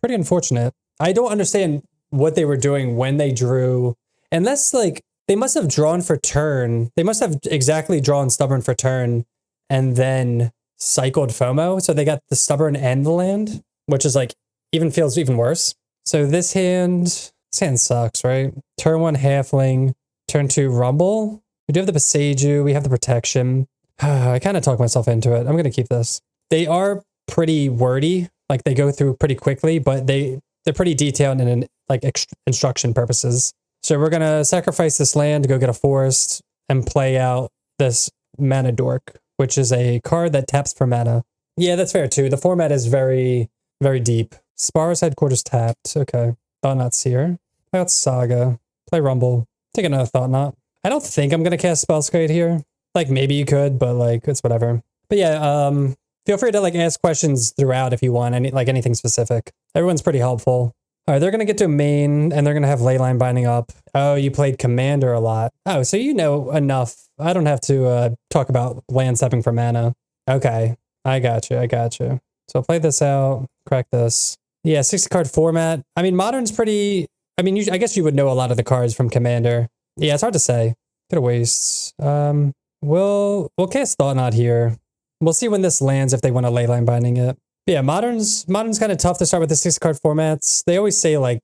pretty unfortunate. I don't understand what they were doing when they drew. Unless, like, they must have drawn for turn. They must have exactly drawn Stubborn for turn and then cycled FOMO. So they got the Stubborn and the land, which is like, feels even worse. So this hand sucks, right? Turn 1 Halfling, turn 2 Rumble. We do have the Boseiju, we have the protection. I kind of talked myself into it. I'm going to keep this. They are pretty wordy, like they go through pretty quickly, but they're pretty detailed in like instruction purposes. So we're going to sacrifice this land to go get a forest and play out this Mana Dork, which is a card that taps for mana. Yeah, that's fair too. The format is very, very deep. Sparrow's Headquarters tapped. Okay. Thought Knot's here. Play out Saga. Play Rumble. Take another Thought Knot. I don't think I'm going to cast Spellskite here. Like, maybe you could, but like, it's whatever. But yeah, feel free to like ask questions throughout if you want, anything specific. Everyone's pretty helpful. All right, they're going to get to a main and they're going to have Leyline binding up. Oh, you played Commander a lot. Oh, so you know enough. I don't have to talk about land stepping for mana. Okay, I got you. So I'll play this out, crack this. Yeah, 60 card format. I mean, Modern's pretty, I guess you would know a lot of the cards from Commander. Yeah, it's hard to say. Could have wastes. We'll cast Thought Knot here. We'll see when this lands if they want to Leyline binding it. But yeah, Modern's kind of tough to start with the 60 card formats. They always say like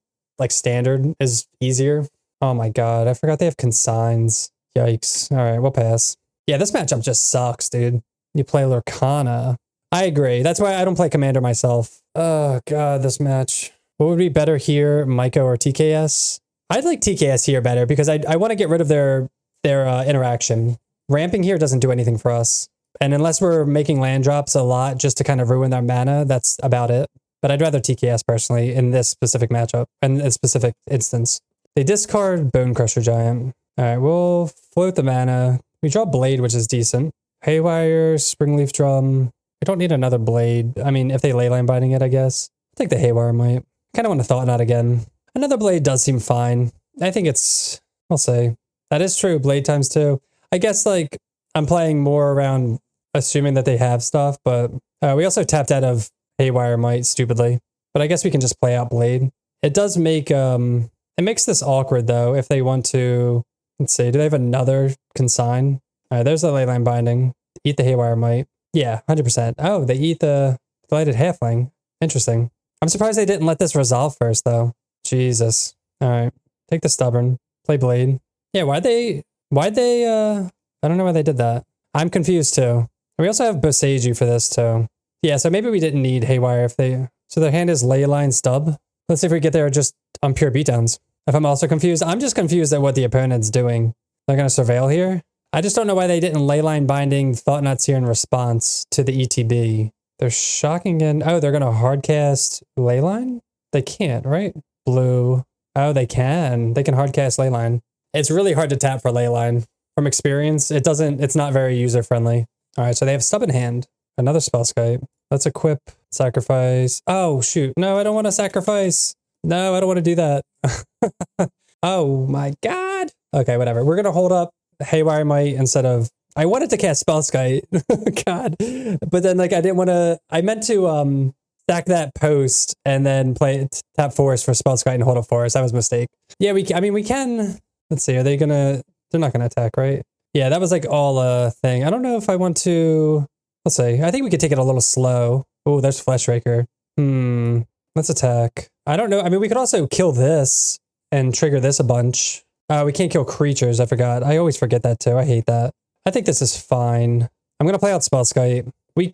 Standard is easier. Oh my god, I forgot they have consigns. Yikes. All right, we'll pass. Yeah, this matchup just sucks, dude. You play Lurkana. I agree. That's why I don't play Commander myself. Oh god, this match. What would be better here, Myco or TKS? I'd like TKS here better because I want to get rid of their interaction. Ramping here doesn't do anything for us. And unless we're making land drops a lot just to kind of ruin their mana, that's about it. But I'd rather TKS personally in this specific matchup, and this specific instance. They discard Bone Crusher Giant. All right, we'll float the mana. We draw Blade, which is decent. Haywire, Springleaf Drum. We don't need another Blade. I mean, if they Leyline binding it, I guess. I think the Haywire might. Kind of want to Thought Knot again. Another Blade does seem fine. I think it's, I'll say. That is true, Blade times 2. I guess like I'm playing more around assuming that they have stuff, but we also tapped out of Haywire Might stupidly. But I guess we can just play out Blade. It does make, it makes this awkward though if they want to, let's see, do they have another consign? All right, there's the Leyline binding. Eat the Haywire Might. Yeah, 100%. Oh, they eat the Delighted Halfling. Interesting. I'm surprised they didn't let this resolve first though. Jesus. All right, take the Stubborn. Play Blade. Yeah, why'd they, I don't know why they did that. I'm confused too. We also have Boseiju for this too. Yeah, so maybe we didn't need Haywire if they, so their hand is Leyline Stub. Let's see if we get there just on pure beatdowns. If I'm also confused, I'm just confused at what the opponent's doing. They're going to Surveil here. I just don't know why they didn't Leyline binding Thought Knots here in response to the ETB. They're shocking in, oh, they're going to hardcast Leyline? They can't, right? Blue. Oh, they can. They can hardcast Leyline. It's really hard to tap for Leyline. From experience, it's not very user-friendly. All right, so they have Stubborn Hand. Another Spellskite. Let's equip, sacrifice. Oh, shoot. No, I don't want to sacrifice. No, I don't want to do that. Oh my god. Okay, whatever. We're going to hold up Haywire Might instead of, I wanted to cast Spellskite. God. But then like I didn't want to, I meant to stack that post and then play tap forest for Spellskite and hold up forest. That was a mistake. Yeah, we can, let's see, are they going to, they're not going to attack, right? Yeah, that was like all a thing. I don't know if I want to, let's see. I think we could take it a little slow. Oh, there's Fleshraker. Let's attack. I don't know. I mean, we could also kill this and trigger this a bunch. We can't kill creatures. I forgot. I always forget that too. I hate that. I think this is fine. I'm going to play out Spellskite.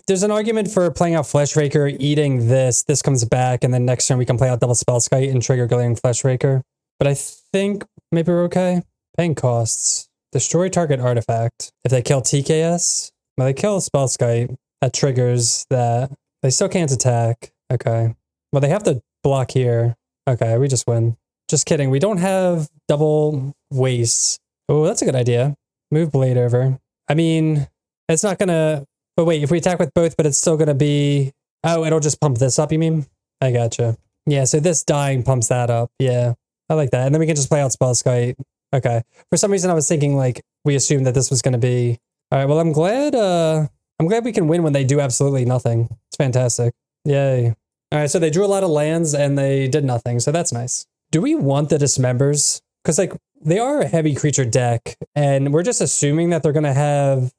There's an argument for playing out Fleshraker, eating this. This comes back, and then next turn we can play out double Spellskite and trigger Glaring Fleshraker. But I think maybe we're okay. Paying costs. Destroy target artifact. If they kill TKS, well, they kill Spellskite. That triggers that. They still can't attack. Okay. Well, they have to block here. Okay, we just win. Just kidding. We don't have double wastes. Oh, that's a good idea. Move Blade over. I mean, it's not going to... But wait, if we attack with both, but it's still going to be... Oh, it'll just pump this up, you mean? I gotcha. Yeah, so this dying pumps that up. Yeah, I like that. And then we can just play out Spellskite. Okay. For some reason, I was thinking, like, we assumed that this was going to be... All right, well, I'm glad we can win when they do absolutely nothing. It's fantastic. Yay. All right, so they drew a lot of lands and they did nothing, so that's nice. Do we want the Dismembers? Because, like, they are a heavy creature deck, and we're just assuming that they're going to have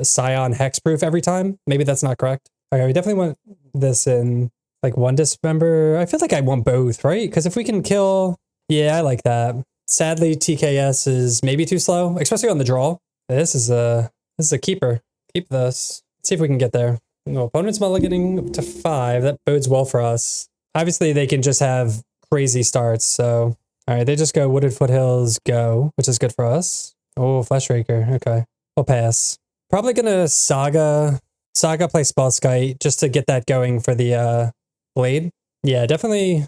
Scion hexproof every time. Maybe that's not correct. Okay, we definitely want this in like one dismember. I feel like I want both, right? Because if we can kill, yeah, I like that. Sadly, TKS is maybe too slow, especially on the draw. This is a keeper. Keep this. Let's see if we can get there. No, opponent's mulliganing to 5. That bodes well for us. Obviously, they can just have crazy starts. So, all right, they just go Wooded Foothills, go, which is good for us. Oh, Fleshraker. Okay, we'll pass. Probably gonna Saga play Spellskite just to get that going for the Blade. Yeah, definitely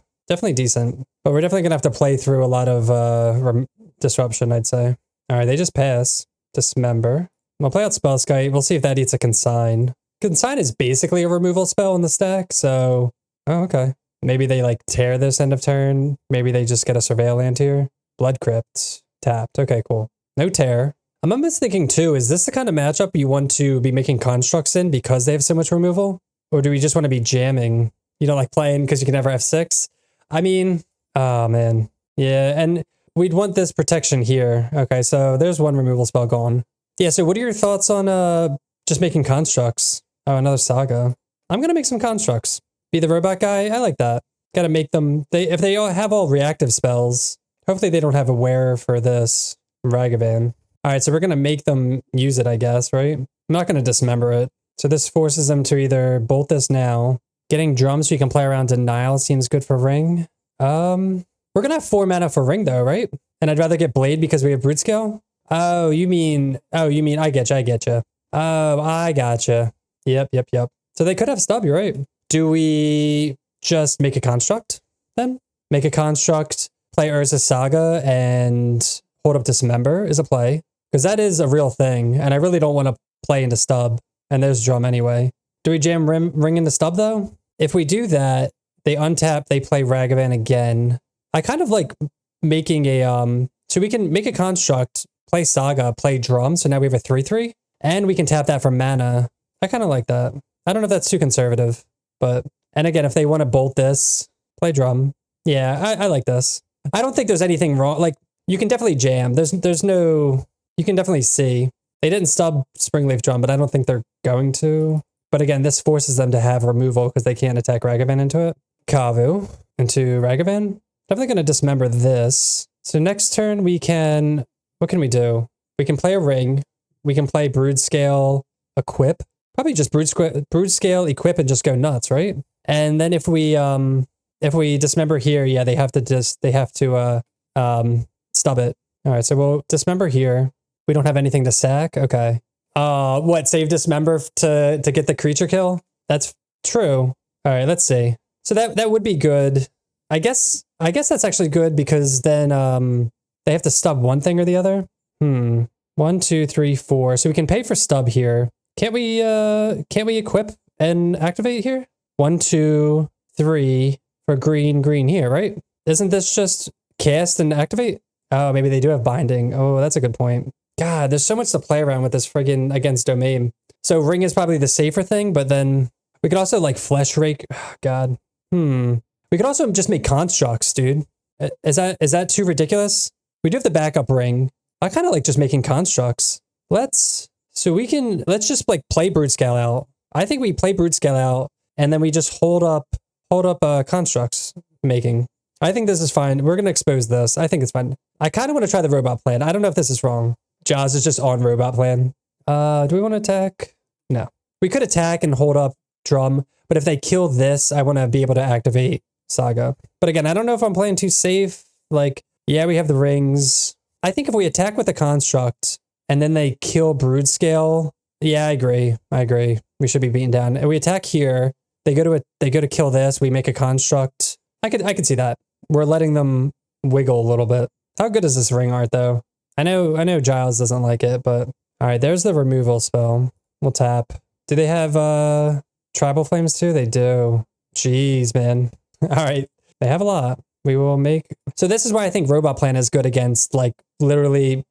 decent. But we're definitely gonna have to play through a lot of disruption, I'd say. All right, they just pass. Dismember. We'll play out Spellskite. We'll see if that eats a Consign. Consign is basically a removal spell in the stack, so... Oh, okay. Maybe they, like, tear this end of turn. Maybe they just get a Surveil land here. Blood Crypt. Tapped. Okay, cool. No tear. I'm almost thinking, too, is this the kind of matchup you want to be making constructs in because they have so much removal? Or do we just want to be jamming? You don't like playing because you can never F6? I mean... Oh, man. Yeah, and we'd want this protection here. Okay, so there's one removal spell gone. Yeah, so what are your thoughts on just making constructs? Oh, another Saga. I'm gonna make some constructs. Be the robot guy. I like that. Gotta make them. If they all have all reactive spells, hopefully they don't have a wear for this Ragavan. All right, so we're gonna make them use it, I guess, right? I'm not gonna dismember it. So this forces them to either bolt this now. Getting drums so you can play around denial seems good for ring. We're gonna have 4 mana for ring though, right? And I'd rather get blade because we have Broodscale. Oh, you mean, I get you. Oh, I gotcha. Yep. So they could have stub, you're right. Do we just make a construct then? Make a construct, play Urza Saga, and hold up Dismember is a play. Because that is a real thing, and I really don't want to play into stub. And there's drum anyway. Do we jam ring into stub though? If we do that, they untap, they play Ragavan again. I kind of like making a, so we can make a construct, play Saga, play drum, so now we have a 3/3, and we can tap that for mana. I kind of like that. I don't know if that's too conservative, but, and again, if they want to bolt this, play drum. Yeah, I like this. I don't think there's anything wrong. Like, you can definitely jam. There's no, you can definitely see. They didn't stub Springleaf Drum, but I don't think they're going to. But again, this forces them to have removal because they can't attack Ragavan into it. Kavu into Ragavan. Definitely going to dismember this. So next turn we can, what can we do? We can play a ring. We can play Broodscale, equip. Probably just Broodscale, equip, and just go nuts, right? And then if we dismember here, yeah, they have to stub it. All right, so we'll dismember here. We don't have anything to sack. Okay. What, save dismember to get the creature kill? That's true. All right, let's see. So that would be good. I guess that's actually good because then they have to stub one thing or the other. 1, 2, 3, 4. So we can pay for stub here. Can't we equip and activate here? 1, 2, 3 for green here, right? Isn't this just cast and activate? Oh, maybe they do have binding. Oh, that's a good point. God, there's so much to play around with this friggin' against domain. So ring is probably the safer thing, but then we could also like flesh rake. Oh, God. We could also just make constructs, dude. Is that too ridiculous? We do have the backup ring. I kind of like just making constructs. Let's just like play Broodscale out. I think we play Broodscale out and then we just hold up constructs making. I think this is fine. We're going to expose this. I think it's fine. I kind of want to try the robot plan. I don't know if this is wrong. Jaws is just on robot plan. Do we want to attack? No. We could attack and hold up drum, but if they kill this, I want to be able to activate Saga. But again, I don't know if I'm playing too safe. Like, yeah, we have the rings. I think if we attack with a construct and then they kill Broodscale, yeah, I agree. We should be beaten down. And we attack here. They go to kill this. We make a construct. I could see that. We're letting them wiggle a little bit. How good is this ring art though? I know Giles doesn't like it, but all right, there's the removal spell. We'll tap. Do they have tribal flames too? They do. Jeez, man. All right, they have a lot. We will make. So this is why I think robot plan is good against like literally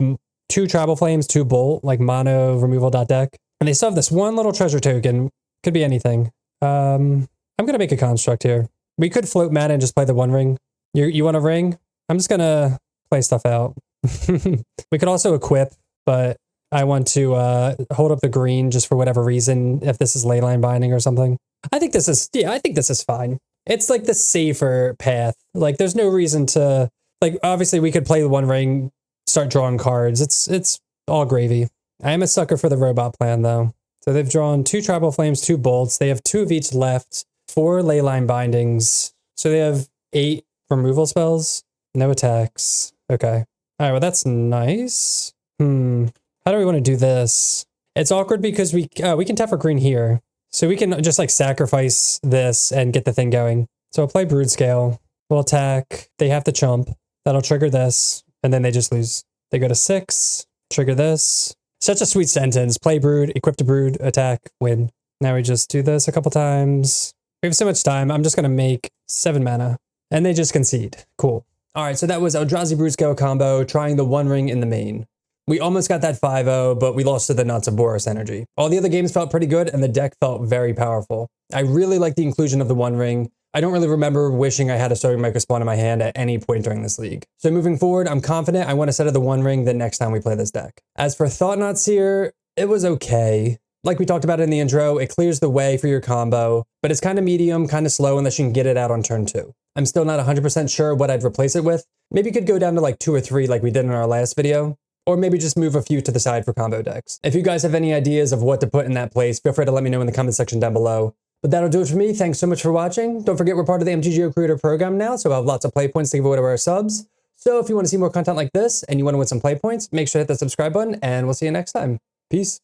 2 tribal flames, 2 bolt, like mono removal deck. And they still have this one little treasure token. Could be anything. I'm gonna make a construct here. We could float mana and just play the 1 ring. You want a ring? I'm just gonna play stuff out. We could also equip, but I want to hold up the green just for whatever reason, if this is leyline binding or something. I think this is fine. It's like the safer path. Like there's no reason to, like, obviously we could play the One Ring, start drawing cards. It's all gravy. I am a sucker for the robot plan though. So they've drawn 2 Tribal Flames, 2 Bolts. They have 2 of each left, 4 leyline bindings. So they have 8 removal spells, no attacks. Okay. All right, well, that's nice. How do we want to do this? It's awkward because we can tap for green here. So we can just like sacrifice this and get the thing going. So I'll play Broodscale. We'll attack. They have to chump. That'll trigger this. And then they just lose. They go to 6. Trigger this. Such a sweet sentence. Play Brood, equip to Brood, attack, win. Now we just do this a couple times. We have so much time. I'm just going to make 7 mana. And they just concede. Cool. All right, so that was Eldrazi Broodscale Combo, trying the One Ring in the main. We almost got that 5-0, but we lost to the nuts of Boros Energy. All the other games felt pretty good, and the deck felt very powerful. I really like the inclusion of the One Ring. I don't really remember wishing I had a Sodium Microspawn in my hand at any point during this league. So moving forward, I'm confident I want to set of the One Ring the next time we play this deck. As for Thought-Knot Seer, it was okay. Like we talked about in the intro, it clears the way for your combo, but it's kind of medium, kind of slow unless you can get it out on turn 2. I'm still not 100% sure what I'd replace it with. Maybe you could go down to like 2 or 3 like we did in our last video, or maybe just move a few to the side for combo decks. If you guys have any ideas of what to put in that place, feel free to let me know in the comment section down below. But that'll do it for me. Thanks so much for watching. Don't forget we're part of the MTG Creator Program now, so we'll have lots of play points to give away to our subs. So if you want to see more content like this and you want to win some play points, make sure to hit the subscribe button, and we'll see you next time. Peace.